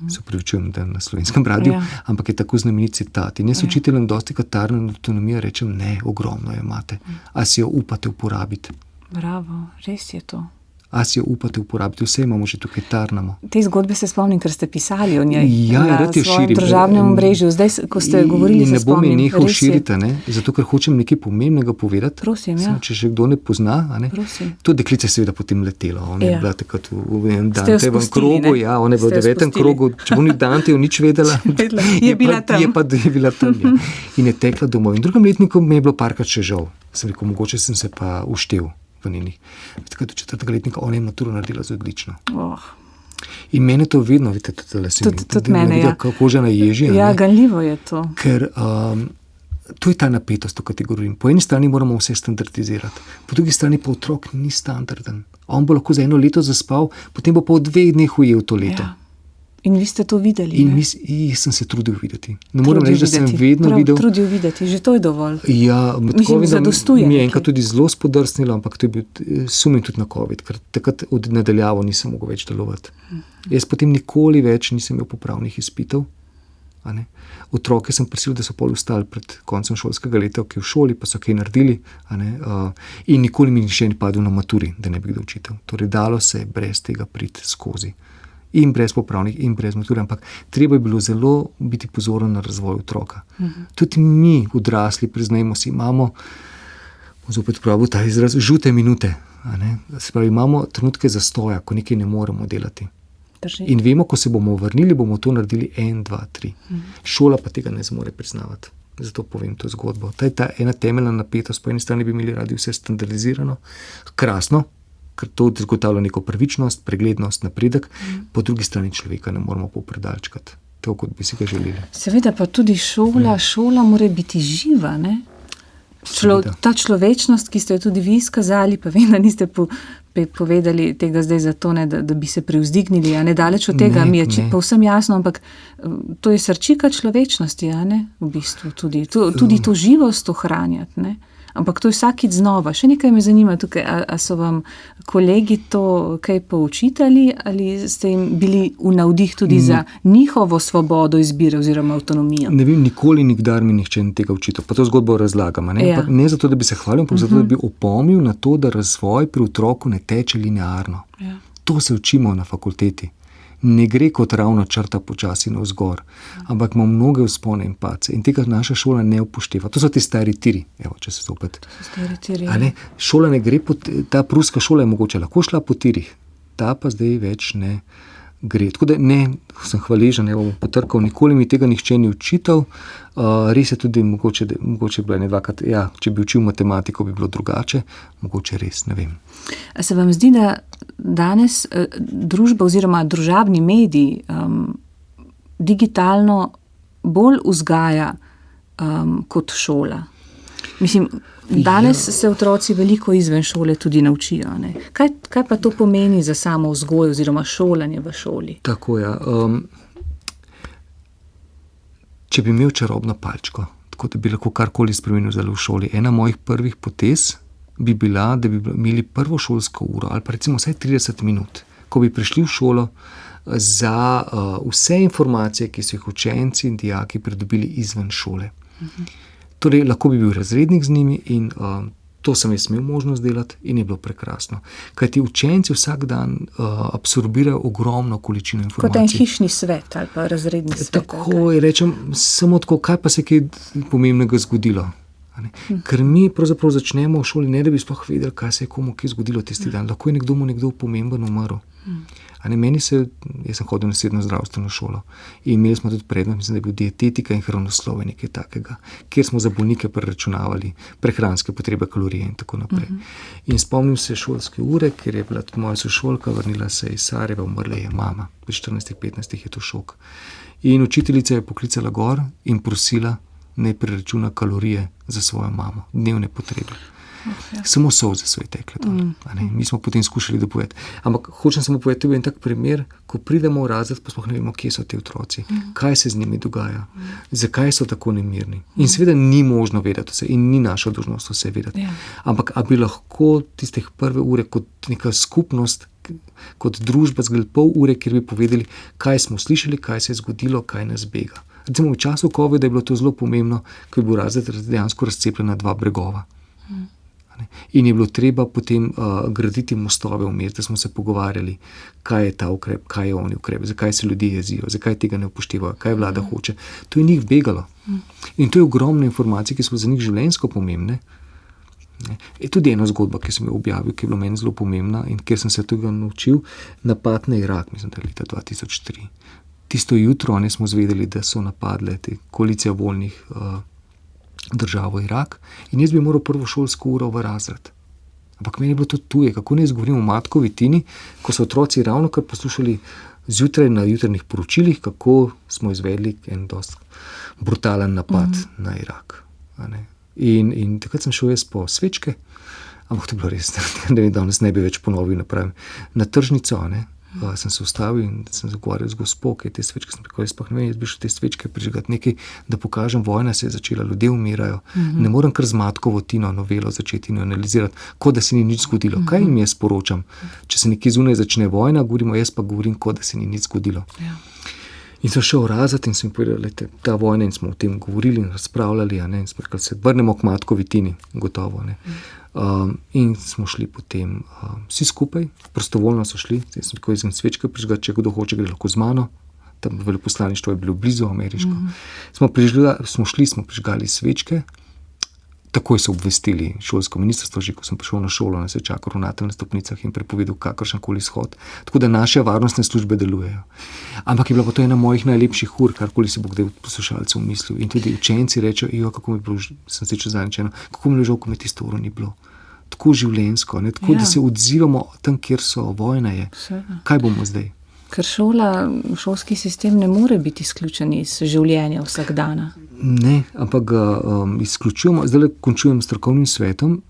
Se upravičujem, da na slovenskem radiju, ampak je tako znamenit citat. In jaz učiteljem dosti katarno avtonomijo rečem, ne, ogromno jo imate. A si jo upate uporabiti? Bravo, res je to. A si jo upate uporabiti, vse imamo že tukaj, tarnamo. Te zgodbe se spomnim, ker ste pisali o njej na svojem državnem omrežju. Zdaj, ko ste govorili, se spomnim. Ne bo mi nehal širiti, zato ker hočem nekaj pomembnega povedati. Prosim, ja. Če še kdo ne pozna, to deklice je seveda potem letelo. Ona je bila takrat v enem Dantejevem krogu, ona je bila v 9. krogu, če bo ni Dantejev nič vedela, je bila tam. In je tekla domov. In v drugem letniku mi je bilo parkrat še žal. Sem rekel, mogoče sem se pa uštel. Takrat do 4. letnika ona je maturo naredila z odlično. In mene to vedno, vidite, tudi mene, kako koža na ježi. Ja, ganljivo je to. Ker to je ta napetost, o kateri govorim. Po eni strani moramo vse standardizirati, po drugi strani pa otrok ni standarden. On bo lahko za 1 leto zaspal, potem bo pa v 2 dneh ujel to leto. Ja. In vi ste to videli? In jaz sem se trudil videti. Ne moram reči, da sem vedno videl. Trudil videti, že to je dovolj. Ja, med Mislim, zadostuje. Mi je enkrat tudi zelo spodrsnilo, ampak to je bil sumim tudi na COVID, ker takrat od nadaljavo nisem mogel več delovati. Jaz potem nikoli več nisem imel popravnih izpitov. Otroke sem prisilil, da so pol ustali pred koncem šolskega leta, ki v šoli, pa so kaj naredili. In nikoli mi še ni padel na maturi, da ne bi kdo učitelj. Torej, dalo se je brez tega priti skozi. In brez popravnih, in brez mature, ampak treba je bilo zelo biti pozoren na razvoj otroka. Tudi mi, odrasli, priznajmo si, imamo, zopet pravi ta izraz, žute minute. Se pravi, imamo trenutke zastoja, ko nekaj ne moremo delati. In vemo, ko se bomo vrnili, bomo to naredili 1, 2, 3. Šola pa tega ne zmore priznavati. Zato povem to zgodbo. Ta je ta ena temeljna napetost. Po eni strani bi imeli radi vse standardizirano, krasno, ker to zagotavlja neko pravičnost, preglednost, napredek, po drugi strani človeka ne moramo popredalčkati, tako kot bi si ga želeli. Seveda pa tudi šola mora biti živa, ne? Ta človečnost, ki ste jo tudi vi izkazali, pa vem, da niste povedali tega zdaj zato, da bi se privzdignili, nedaleč od tega mi je povsem jasno, ampak to je srčika človečnosti, v bistvu tudi to živost ohranjati, ne? Ampak to je vsakič znova. Še nekaj me zanima tukaj, a so vam kolegi to kaj poučitali ali ste jim bili v navdih tudi za njihovo svobodo izbire oziroma avtonomijo? Ne vem, nikoli nikdar mi nihče tega učitelj. Pa to zgodbo razlagam. Ne zato, da bi se hvalil, ampak zato, da bi opomnil na to, da razvoj pri otroku ne teče linearno. Ja. To se učimo na fakulteti. Ne gre kot ravno črta počasi navzgor, ampak ima mnoge vzpone in padce. In tega naša šola ne upošteva. To so ti stari tiri. Evo, če se zopet. Stari tiri. Šola ne gre ta pruska šola je mogoče lahko šla po tirih. Ta pa zdaj več ne gre. Tako da ne, sem hvaležen, bom potrkal, nikoli mi tega nihče ni učital. Res je tudi mogoče bila ne dvakrat, če bi učil matematiko, bi bilo drugače. Mogoče res, ne vem. A se vam zdi, da danes družba oziroma družabni mediji digitalno bolj vzgaja kot šola? Mislim, danes se otroci veliko izven šole tudi naučijo. Kaj pa to pomeni za samo vzgojo oziroma šolanje v šoli? Tako, Če bi imel čarobno palčko, tako da bi lahko karkoli spremenil v šoli, ena mojih prvih potez bi bila, da bi imeli prvo šolsko uro, ali pa recimo vsaj 30 minut, ko bi prišli v šolo za vse informacije, ki so jih učenci in dijaki pridobili izven šole. Torej, lahko bi bil razrednik z njimi in to sem jaz imel možnost delati in je bilo prekrasno. Kajti učenci vsak dan absorbirajo ogromno količino informacij. Kot en hišni svet ali pa razredni svet. Tako je, rečem, samo tako, kaj pa se je kaj pomembnega zgodilo. Ker mi pravzaprav začnemo v šoli, ne da bi sploh vedeli, kaj se je komu kaj zgodilo tisti dan. Lahko je nekdo pomemben umrl. Jaz sem hodil na srednjo zdravstveno šolo in imeli smo tudi predmet, mislim, da je bil dietetika in hranoslovje, nekaj takega, kjer smo za bolnike preračunavali prehranske potrebe, kalorije in tako naprej. In spomnim se šolske ure, ker je bila tudi moja sošolka, vrnila se iz Sarajeva, umrla je mama, pri 14-15 je to šok. In učiteljica je poklicala gor in prosila, naj preračuna kalorije za svojo mamo, dnevne potrebe. Samo solze so ji tekle dol. Mi smo potem skušali dopovedati. Ampak hočem samo povedati, to je bil en tak primer, ko pridemo v razred, pa sploh ne vemo, kje so ti otroci, kaj se z njimi dogaja, zakaj so tako nemirni. In seveda ni možno vedeti vse in ni naša dolžnost vse vedeti. Ampak a bi lahko tistih prve ure kot neka skupnost, kot družba zgledali pol ure, kjer bi povedali, kaj smo slišali, kaj se je zgodilo, kaj nas bega. Recimo v času COVID-a je bilo to zelo pomembno, ko je bil razred dejansko razcepljen na 2 bregova. In je bilo treba potem graditi mostove vmes, da smo se pogovarjali, kaj je ta ukrep, kaj je oni ukrep, zakaj se ljudje jezijo, zakaj tega ne upoštevajo, kaj vlada hoče. To je njih begalo. In to je ogromno informacij, ki so za njih življenjsko pomembne. Je tudi ena zgodba, ki sem jo objavil, ki je bila meni zelo pomembna in kjer sem se tega naučil, napad na Irak, mislim, da je leta 2003. Tisto jutro smo zvedeli, da so napadle te koalicija voljnih državo Irak in jaz bi moral prvo šolsko uro v razred. Ampak meni je bilo to tuje, kako ne izgovorim o matkovi Tini, ko so otroci ravno kar poslušali zjutraj na jutranjih poročilih, kako smo izvedli en dost brutalen napad na Irak. In takrat sem šel jaz po svečke, ampak to je bilo res, da danes ne bi več ponovil napravim. Na tržnico, sem se ustavil in sem zagovarjal z gospo, kaj te svečke, sem rekel, jaz pa ne vem, jaz bi šel te svečke prižgati nekaj, da pokažem, vojna se je začela, ljudje umirajo, ne morem kar z matkovo Tino novelo začeti in analizirati, kot da se ni nič zgodilo. Kaj jim jaz sporočam? Če se nekje zunaj začne vojna, govorimo, jaz pa govorim, kot da se ni nič zgodilo. In sem šel v razred in sem povedal, ta vojna, in smo o tem govorili in razpravljali, in smo rekli, se vrnemo k matkovi Tini, gotovo. In smo šli potem vsi skupaj, prostovoljno so šli, jaz sem rekel, svečke prižgati, če kdo hoče, gre lahko z mano, tam veleposlaništvo je bilo blizu ameriško. Smo prižgali svečke, takoj so obvestili šolsko ministrstvo, že ko sem prišel na šolo, nas je čakal ravnatelj na stopnicah in prepovedal kakršenkoli izhod. Tako da naše varnostne službe delujejo. Ampak je bila pa to ena mojih najlepših ur, karkoli si bo kdaj od poslušalcev mislil. In tudi učenci rečejo, kako mi je bilo, sem se čez zadnjič, kako mi je žal, ko me tisto uro ni bilo. Tako življenjsko, tako da se odzivamo tam, kjer so, vojna je. Kaj bomo zdaj? Ker šolski sistem ne more biti izključen iz življenja vsak dana. Ne, ampak ga izključujemo. Zdaj končujem s strokovnim svetom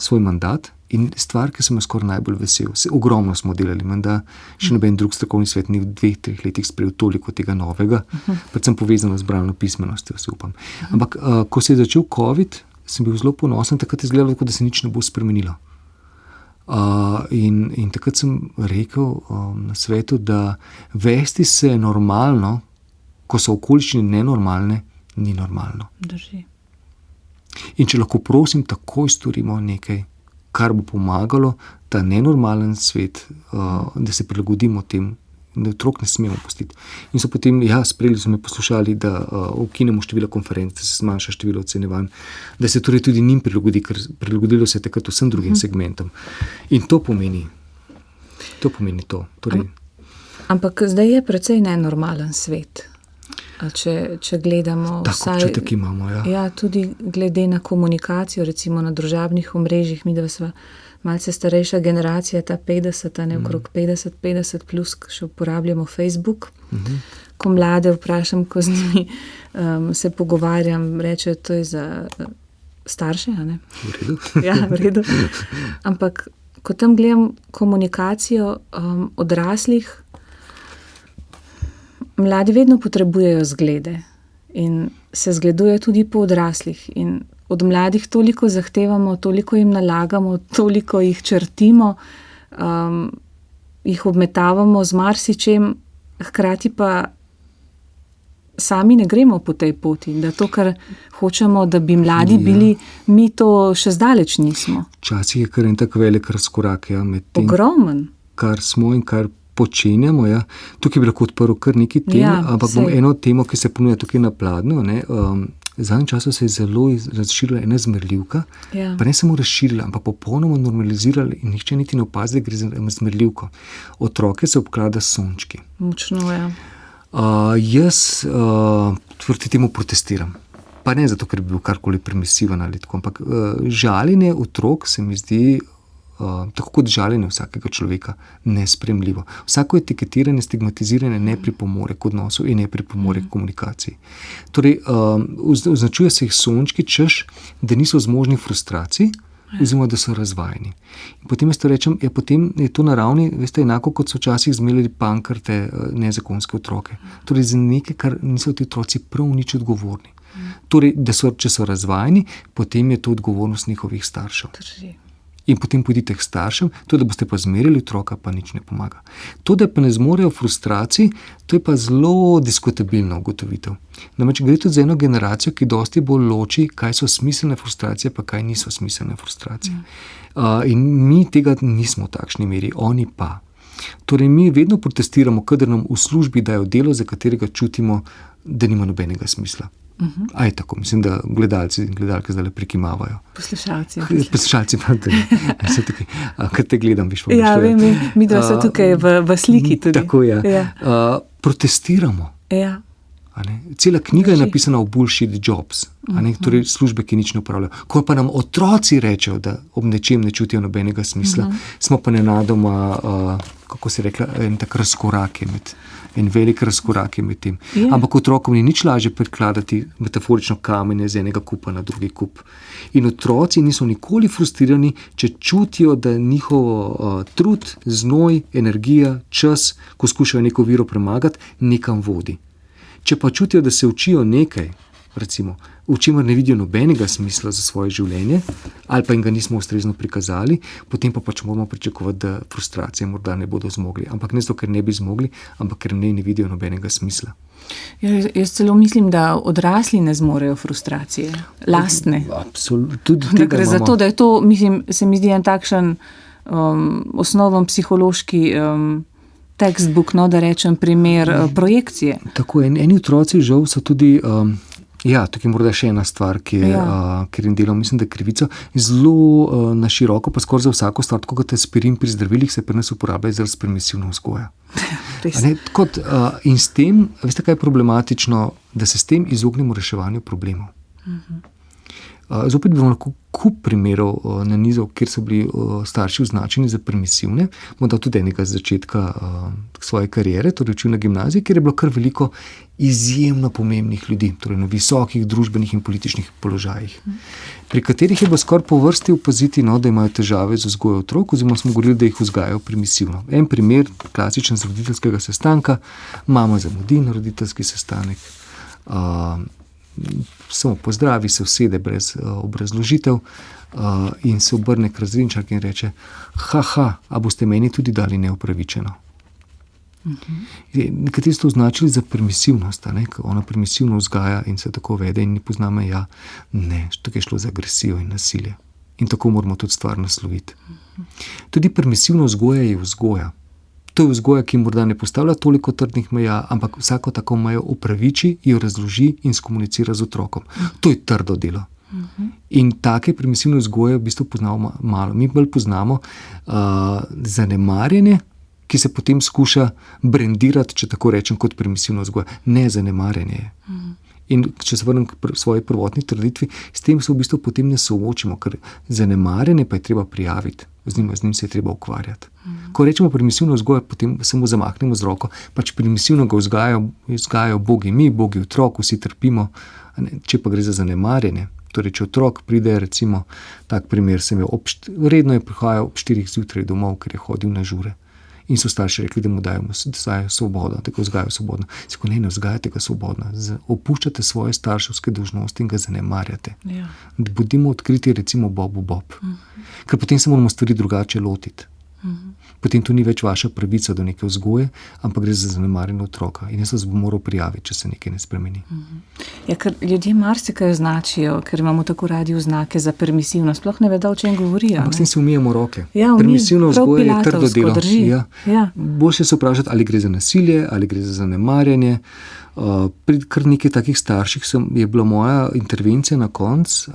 svoj mandat in stvar, ki sem jo skoraj najbolj vesel. Ogromno smo delali, menda še noben drug strokovni svet ni v 2-3 letih sprejel toliko tega novega, predvsem povezano z bralno pismenostjo, si upam. Ampak ko se je začel COVID, sem bil zelo ponosen, takrat je izgledalo, da se nič ne bo spremenilo. In takrat sem rekel na svetu, da vesti se normalno, ko so okoliščine nenormalne, ni normalno. Drži. In če lahko prosim, takoj storimo nekaj, kar bo pomagalo ta nenormalen svet, da se prilagodimo tem, da otrok ne smemo pustiti. In so potem, sprejeli so me poslušali, da ukinemo število konferenc, da se zmanjša število ocenjevanj, da se torej tudi njim prilagodi, ker prilagodilo se je takrat vsem drugim segmentom. In to pomeni to. Torej, ampak zdaj je precej nenormalen svet. Če gledamo tako občutek imamo, tudi glede na komunikacijo, recimo na družabnih omrežjih, mi da sva malce starejša generacija, ta 50, okrog 50 plus, še uporabljamo Facebook. Ko mlade vprašam, ko z njimi se pogovarjam, rečejo, to je za starše, a ne? V redu. V redu. Ampak, ko tam gledam komunikacijo odraslih, mladi vedno potrebujejo zglede in se zgledujejo tudi po odraslih in od mladih toliko zahtevamo, toliko jim nalagamo, toliko jih črtimo, jih obmetavamo z marsičem, hkrati pa sami ne gremo po tej poti, da to, kar hočemo, da bi mladi bili, mi to še zdaleč nismo. Včasih je kar en tak velik razkorak, med tem, Ogromen. kar smo in kar počenjamo. Tukaj bi lahko odprl kar nekaj tem, ampak bom eno temo, ki se ponuja tukaj na pladnju. Zadnjem času se je zelo razširila ena zmerljivka, pa ne samo razširila, ampak popolnoma normalizirala in nihče niti ne opazi, da gre za zmerljivko. Otroke se obklada s sončki. Močno, ja. Jaz proti temu protestiram. Pa ne zato, ker bi bil karkoli permisiven ali tako, ampak žaljenje otrok se mi zdi, tako kot žaljenje vsakega človeka, nesprejemljivo. Vsako etiketiranje, stigmatiziranje ne pripomore k odnosu in ne pripomore k komunikaciji. Torej, označuje se jih sončki, češ, da niso zmožni frustracij, oziroma da so razvajeni. In potem jaz to rečem, potem je to na ravni, veste, enako kot so včasih zmeljali pankarte nezakonske otroke. Torej, za nekaj, kar niso ti otroci prav nič odgovorni. Torej, če so razvajeni, potem je to odgovornost njihovih staršev. In potem pojdite k staršem, to, da boste pa zmerjali otroka, pa nič ne pomaga. To, da pa ne zmorejo frustracij, to je pa zelo diskutabilna ugotovitev. Namreč gre tudi za eno generacijo, ki dosti bolj loči, kaj so smiselne frustracije, pa kaj niso smiselne frustracije. In mi tega nismo v takšni meri, oni pa. Torej, mi vedno protestiramo, kadar nam v službi dajo delo, za katerega čutimo, da nima nobenega smisla. A je tako, mislim, da gledalci in gledalke zdaj prikimavajo. Poslušalci pa tudi. Kad te gledam, viš pa mišljati. Ja, vem, mi dva so tukaj v sliki tudi. Tako je. Protestiramo. Ja. Cela knjiga je napisana o bullshit jobs, torej službe, ki nič ne upravljajo. Ko pa nam otroci rečejo, da ob nečem ne čutijo nobenega smisla, smo pa nenadoma, kako se rekla, en velik razkorak je med tem. Ampak otrokom ni nič lažje prikladati metaforično kamenje z enega kupa na drugi kup. In otroci niso nikoli frustrirani, če čutijo, da njihov trud, znoj, energija, čas, ko skušajo neko viro premagati, nekam vodi. Če pa čutijo, da se učijo nekaj, recimo, v čemer ne vidijo nobenega smisla za svoje življenje, ali pa jim ga nismo ustrezno prikazali, potem pa pač moramo pričakovati, da frustracije morda ne bodo zmogli. Ampak ne zato, ker ne bi zmogli, ampak ker ne vidijo nobenega smisla. Jaz celo mislim, da odrasli ne zmorejo frustracije, lastne. Absolutno. Da gre za to, da je to, mislim, se mi zdi en takšen osnoven psihološki textbook, da rečem, primer projekcije. Tako, eni otroci žal so tudi, tukaj morda še ena stvar, ker jim delom, mislim, da krivico, zelo na široko, pa skoraj za vsako stvar, tako kot aspirin pri zdravilih, se pri nas uporablja izraz permisivna vzgoja. In s tem, veste, kaj je problematično, da se s tem izognemo reševanju problemov. Zopet bi lahko kup primerov nanizal, kjer so bili starši označeni za permisivne. Bom dal tudi enega začetka svoje kariere, torej učil na gimnaziji, kjer je bilo kar veliko izjemno pomembnih ljudi, torej na visokih družbenih in političnih položajih, pri katerih je bilo skoraj po vrsti opaziti, da imajo težave z vzgojo otrok, oziroma smo govorili, da jih vzgajajo permisivno. En primer, klasičen z roditeljskega sestanka, mama zamudi na roditeljski sestanek, samo pozdravi, se usede brez obrazložitev in se obrne k razredničarki in reče: a boste meni tudi dali neupravičeno? Nekateri so označili za permisivnost, ona permisivno vzgaja in se tako vede in ni pozna meja. Ne, tukaj je šlo za agresijo in nasilje. In tako moramo tudi stvar nasloviti. Tudi permisivna vzgoja je vzgoja. To je vzgoja, ki morda ne postavlja toliko trdnih meja, ampak vsako tako mejo upraviči, jo razloži in skomunicira z otrokom. To je trdo delo. In take permisivne vzgoje v bistvu poznamo malo. Mi bolj poznamo zanemarjanje, ki se potem skuša brendirati, če tako rečem, kot permisivna vzgoja. Ne, zanemarjanje je. In če se vrnem k svoji prvotni trditvi, s tem se v bistvu potem ne soočimo, ker zanemarjanje pa je treba prijaviti, z njim se je treba ukvarjati. Ko rečemo permisivno vzgojo, potem samo zamahnemo z roko, pač permisivno ga vzgajajo bogi mi, bogi otrok, vsi trpimo. Če pa gre za zanemarjanje, torej če otrok pride, recimo, tak primer sem imel, redno je prihajal ob 4 zjutraj domov, ker je hodil na žure. In so starši rekli, da mu dajo svobodo, tako vzgajajo svobodno. Sako ne vzgajate ga svobodno, opuščate svoje starševske dolžnosti in ga zanemarjate. Ja. Bodimo odkriti, recimo Bob. Ker potem se moramo stvari drugače lotiti. potem to ni več vaša pravica do neke vzgoje, ampak gre za zanemarjanje otroka. In jaz vas bom moral prijaviti, če se nekaj ne spremeni. Ja, ker ljudje marsikaj označijo, ker imamo tako radi oznake za permisivno, sploh ne vedo, o čem govorijo. Ampak s tem si umijemo roke. Ja, Permisivna vzgoja je trdo delo. drži. Ja. Boljše se vprašati, ali gre za nasilje, ali gre za zanemarjanje. Pri kar nekaj takih starših je bila moja intervencija na koncu,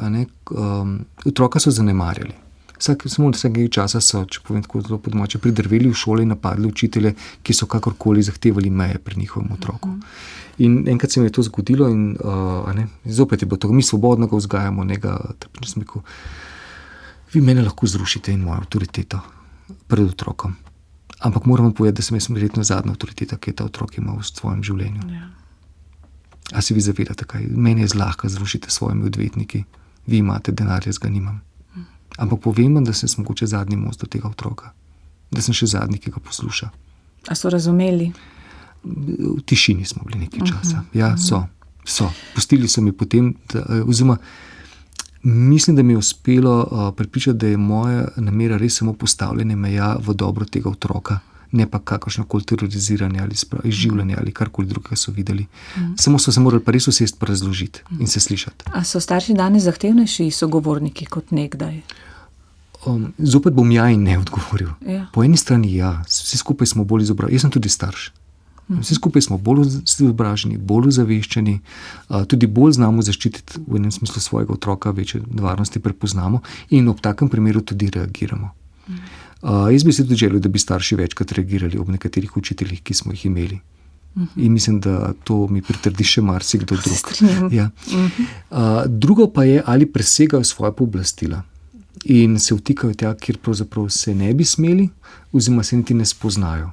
otroka so zanemarjali. Samo vsakega časa so, če povem tako zelo po domače, pridrveli v šole in napadli učitelje, ki so kakorkoli zahtevali meje pri njihovem otroku. In enkrat se mi je to zgodilo in zopet je bilo to, mi svobodno ga vzgajamo, sem rekel, vi mene lahko zrušite in mojo avtoriteto pred otrokom. Ampak moram vam povedati, da sem jaz verjetno zadnja avtoriteta, ki je ta otrok imel v svojem življenju. Ja. A se vi zavedate kaj? Meni je zlahka zrušite s svojimi odvetniki, vi imate denar, jaz ga nimam. Ampak povem vam, da sem mogoče zadnji most do tega otroka. Da sem še zadnji, ki ga posluša. A so razumeli? V tišini smo bili nekaj časa. Ja, so. Pustili so mi potem, oziroma mislim, da mi je uspelo prepričati, da je moja namera res samo postavljanje meja v dobro tega otroka, ne pa kakršnokoli teroriziranje ali izživljanje ali karkoli drugega so videli. Samo so se morali pa res usesti pa razložiti in se slišati. A so starši danes zahtevnejši sogovorniki kot nekdaj? Zopet bom ja in ne odgovoril. Ja. Po eni strani ja, vsi skupaj smo bolj izobraženi. Jaz sem tudi starš. Vsi skupaj smo bolj izobraženi, bolj ozaveščeni, tudi bolj znamo zaščititi v enem smislu svojega otroka, večje nevarnosti prepoznamo in ob takem primeru tudi reagiramo. Jaz bi si tudi želel, da bi starši večkrat reagirali ob nekaterih učiteljih, ki smo jih imeli. In mislim, da to mi pritrdi še marsikdo drug. Ja. Drugo pa je, ali presegajo svoje pooblastila in se vtikajo tja, kjer pravzaprav se ne bi smeli, oziroma se niti ne spoznajo.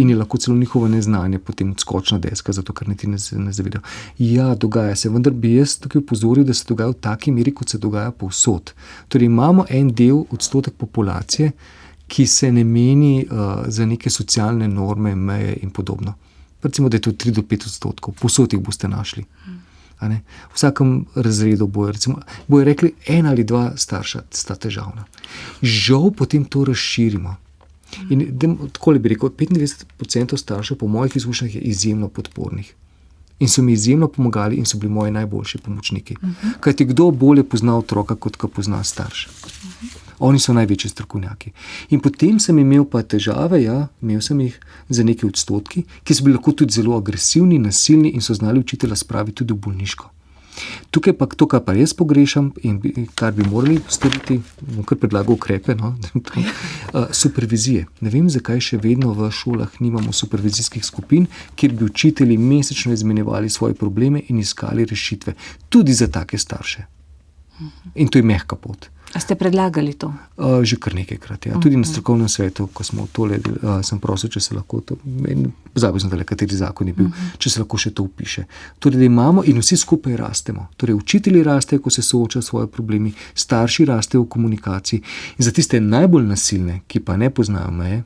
In je lahko celo njihovo neznanje potem odskočna deska, zato ker niti ne zavedajo. Ja, dogaja se, vendar bi jaz tukaj upozoril, da se dogaja v taki meri, kot se dogaja povsod. Torej imamo en del, odstotek populacije, ki se ne meni za neke socialne norme, meje in podobno. Recimo, da je to 3 do 5 odstotkov, povsod jih boste našli. V vsakem razredu bojo rekli, 1 ali 2 starša sta težavna. Žal potem to razširimo. In tako bi rekel, 95% staršev po mojih izkušnjah je izjemno podpornih. In so mi izjemno pomagali in so bili moji najboljši pomočniki. Kajti kdo bolje pozna otroka, kot ga pozna starš. Oni so največji strokovnjaki. In potem sem imel pa težave, imel sem jih za neke odstotki, ki so bili lahko tudi zelo agresivni, nasilni in so znali učitelja spraviti tudi v bolniško. Tukaj pa to, kar pa jaz pogrešam in kar bi morali storiti, bom kar predlagal ukrepe, supervizije. Ne vem, zakaj še vedno v šolah nimamo supervizijskih skupin, kjer bi učitelji mesečno izmenjevali svoje probleme in iskali rešitve. Tudi za take starše. In to je mehka pot. A ste predlagali to? Že kar nekajkrat, ja. Tudi na strokovnem svetu, ko smo tole, sem prosil, če se lahko to, pozabil sem, kateri zakon je bil, če se lahko še to upiše. Torej, da imamo in vsi skupaj rastemo. Torej, učitelji rastejo, ko se soočajo s svojimi problemi, starši rastejo v komunikaciji in za tiste najbolj nasilne, ki pa ne poznajo meje,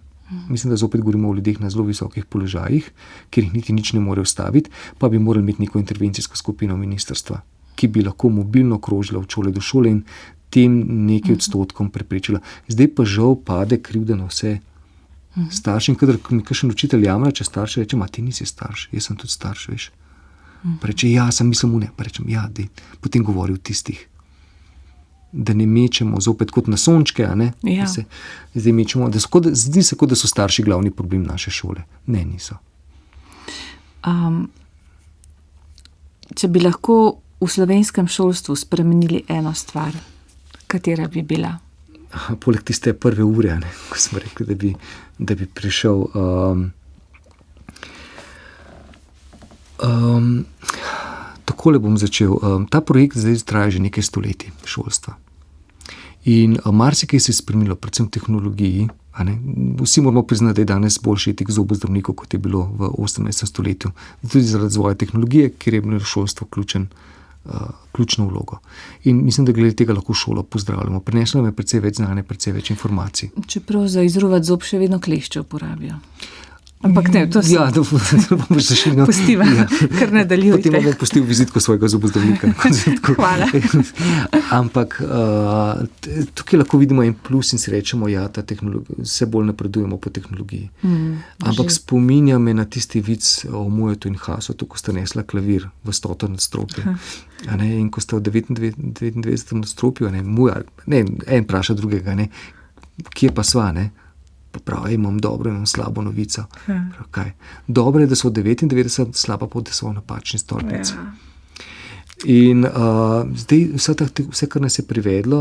mislim, da zopet govorimo o ljudeh na zelo visokih položajih, kjer jih niti nič ne morejo ustaviti, pa bi morali imeti neko intervencijsko skupino ministrstva, ki bi lahko mobilno krožila od šole do šole in tem nekaj odstotkom preprečila. Zdaj pa žal pade krivda na vse starše. In kadar mi kakšen učitelj jamra, če starš reče, ti nisi starš, jaz sem tudi starš, veš. Pa reče, sem mislim ne, pa rečem, dej. Potem govori o tistih. Da ne mečemo zopet kot na sončke, a ne? Ja. Zdaj mečemo, zdi se, kot da so starši glavni problem naše šole. Ne, niso. Če bi lahko v slovenskem šolstvu spremenili eno stvar, katera bi bila? Poleg tiste prve ure, ko smo rekli, da bi prišel. Takole bom začel. Ta projekt zdaj traja že nekaj stoletij šolstva. In marsikaj se je spremenilo, predvsem v tehnologiji. Vsi moramo priznati, da je danes boljši etik zobozdravnikov, kot je bilo v 18. stoletju. Tudi zaradi razvoja tehnologije, kjer je bilo šolstvo ključno vlogo. In mislim, da glede tega lahko šolo pozdravljamo. Prinesla nam je precej več znanja, precej več informacij. Čeprav za izruvat zob še vedno klešče uporabijo. Ampak ne, to se bomo zašli. pustiva, kar nadaljujte. Potem bom pustil vizitko svojega zobozdravnika. Hvala. Ampak tukaj lahko vidimo en plus in si rečemo, ja, ta tehnologija, vse bolj napredujemo po tehnologiji. Ampak spominja me na tisti vic o Mujetu in Hasotu, ko sta nesla klavir v 100. nadstropju. In ko sta v 99. nadstropju, en vpraša drugega, kje pa sva, pa pravi, imam dobro in imam slabo novico. Prav, kaj? Dobro je, da so v 99, slaba pa, da so v napačni stolpnici. In zdaj vse, kar nas je privedlo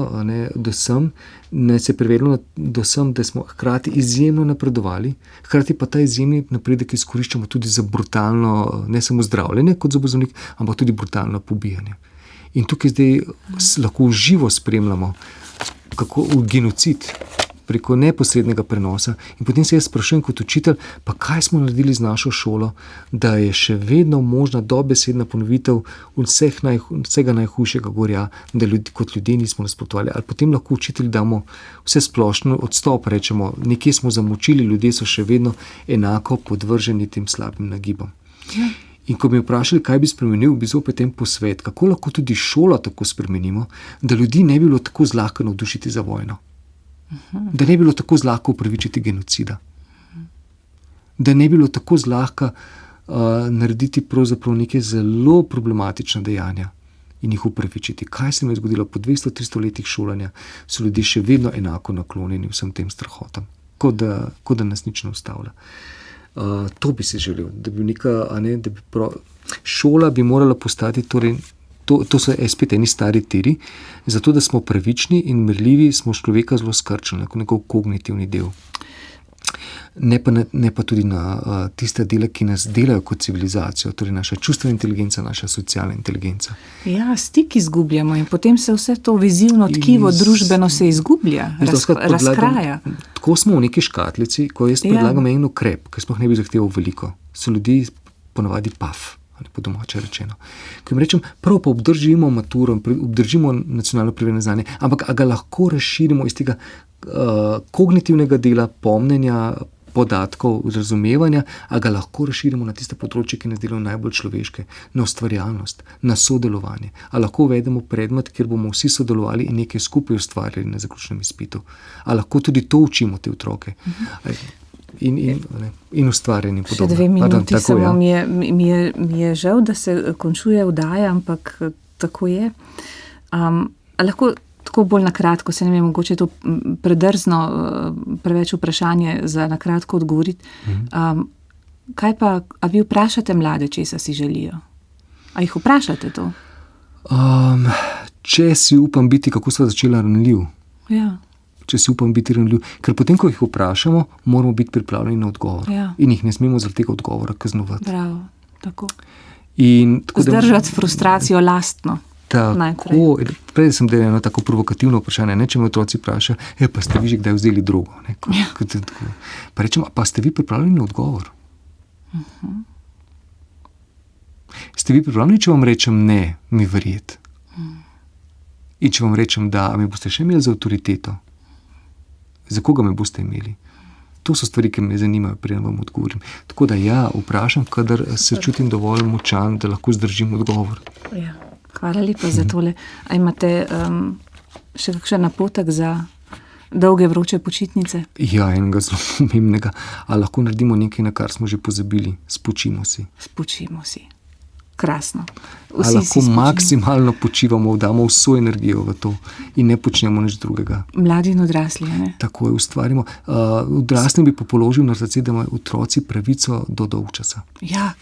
do sem, nas je privedlo do sem, da smo hkrati izjemno napredovali, hkrati pa ta izjemni napredek izkoriščamo tudi za brutalno, ne samo zdravljenje kot zobozdravnik, ampak tudi brutalno pobijanje. In tukaj zdaj lahko živo spremljamo, kako genocid preko neposrednega prenosa. In potem se jaz sprašujem kot učitelj, pa kaj smo naredili z našo šolo, da je še vedno možna dobesedna ponovitev vsega najhujšega gorja, da kot ljudje nismo nasprotovali. Ali potem lahko učitelji damo vse splošno odstop, rečemo, nekje smo zamočili, ljudje so še vedno enako podvrženi tem slabim nagibom. In ko bi me vprašali, kaj bi spremenil, bi zopet en posvet, kako lahko tudi šolo tako spremenimo, da ljudi ne bi bilo tako zlahka navdušiti za vojno. Da ne bi bilo tako zlahka upravičiti genocida. Da ne bi bilo tako zlahka narediti pravzaprav neke zelo problematične dejanja in jih upravičiti. Kaj se mi je zgodilo? Po 200-300 letih šolanja so ljudje še vedno enako naklonjeni vsem tem strahotam, kot da nas nič ne ustavlja. To bi si želel, da bi šola bi morala postati, torej, to so spet eni stari tiri, zato da smo pravični in merljivi, smo človeka zelo skrčili, nekako kognitivni del. Ne pa tudi na tiste dele, ki nas delajo kot civilizacijo, torej naša čustvena inteligenca, naša socialna inteligenca. Ja, stik izgubljamo in potem se vse to vezivno tkivo družbeno se izgublja, razkraja. Tako smo v neki škatlici, ko jaz predlagam en ukrep, ki sploh ne bi zahteval veliko, so ljudi ponavadi paf. Po domače rečeno. Ko jim rečem, prvo pa obdržimo maturo, obdržimo nacionalno preverjeno znanje, ampak ga lahko razširimo iz tega kognitivnega dela, pomnenja, podatkov, razumevanja, ga lahko razširimo na tiste področje, ki nas delajo najbolj človeške, na ustvarjalnost, na sodelovanje. Lahko uvedemo predmet, kjer bomo vsi sodelovali in nekaj skupaj ustvarjali na zaključnem izpitu. Lahko tudi to učimo te otroke. In ustvarjanje in podobno. Še 2 minuti samo, mi je žal, da se končuje vdaja, ampak tako je. Lahko tako bolj nakratko, se ne vem, mogoče to predrzno, preveč vprašanje za nakratko odgovoriti. Kaj pa, a vi vprašate mlade, česa si želijo? A jih vprašate to? Če si upam biti, kako sva začela ranljiv. Ja. Če si upam biti ranljiv. Ker potem, ko jih vprašamo, moramo biti pripravljeni na odgovor. Ja. In jih ne smemo zaradi tega odgovora kaznovati. Bravo, tako. Zdržati frustracijo lastno. Tako. Prej sem delal eno tako provokativno vprašanje, če me otroci vprašajo, pa ste vi že kdaj vzeli drogo? Pa rečem, pa ste vi pripravljeni na odgovor? Ste vi pripravljeni, če vam rečem ne, mi verjeti? In če vam rečem, da me boste še imeli za avtoriteto? Za koga me boste imeli? To so stvari, ki me zanimajo, preden vam odgovorim. Tako da vprašam, kadar se čutim dovolj močan, da lahko zdržim odgovor. Ja. Hvala lepa za tole. A imate še kakšen napotek za dolge vroče počitnice? Ja, enega zelo pomembnega. A lahko naredimo nekaj, na kar smo že pozabili? Spočimo si. Spočimo si. Krasno. A lahko maksimalno počivamo, damo vso energijo v to in ne počnemo nič drugega. Mladi in odrasli, ne? Tako je, ustvarimo. Odraslim bi pa položil na srce, da imajo otroci pravico do dolgčasa. Ja,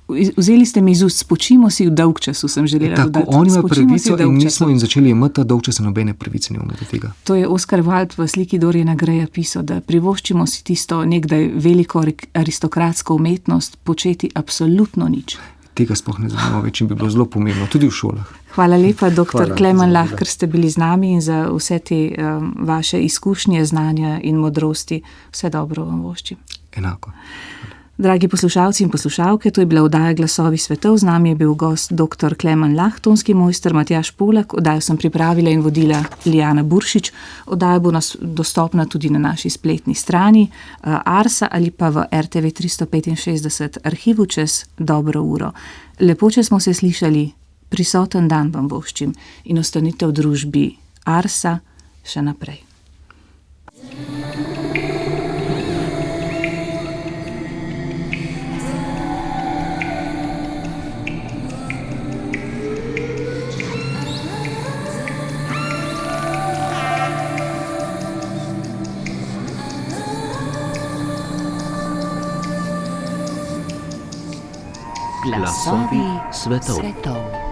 vzeli ste mi iz ust, spočimo si v dolgčasu, sem želela dodati. Tako, oni imajo pravico in nismo jim začeli imeti dolgčasa, nobene pravice nimamo do tega. To je Oscar Wilde v sliki Doriana Greya pisal, da privoščimo si tisto nekdaj veliko aristokratsko umetnost početi absolutno nič. Tega sploh ne zanima več in bi bilo zelo pomembno, tudi v šolah. Hvala lepa, dr. Klemen Lah, ker ste bili z nami in za vse te vaše izkušnje, znanja in modrosti. Vse dobro vam voščim. Enako. Dragi poslušalci in poslušalke, to je bila oddaja Glasovi svetov, z nami je bil gost dr. Klemen Lah, tonski mojster Matjaž Polak, oddajo sem pripravila in vodila Lijana Buršič. Oddaja bo dostopna tudi na naši spletni strani Arsa ali pa v RTV 365 arhivu čez dobro uro. Lepo, če smo se slišali, prisoten dan vam voščim in ostanite v družbi Arsa še naprej. Glasovi svetov.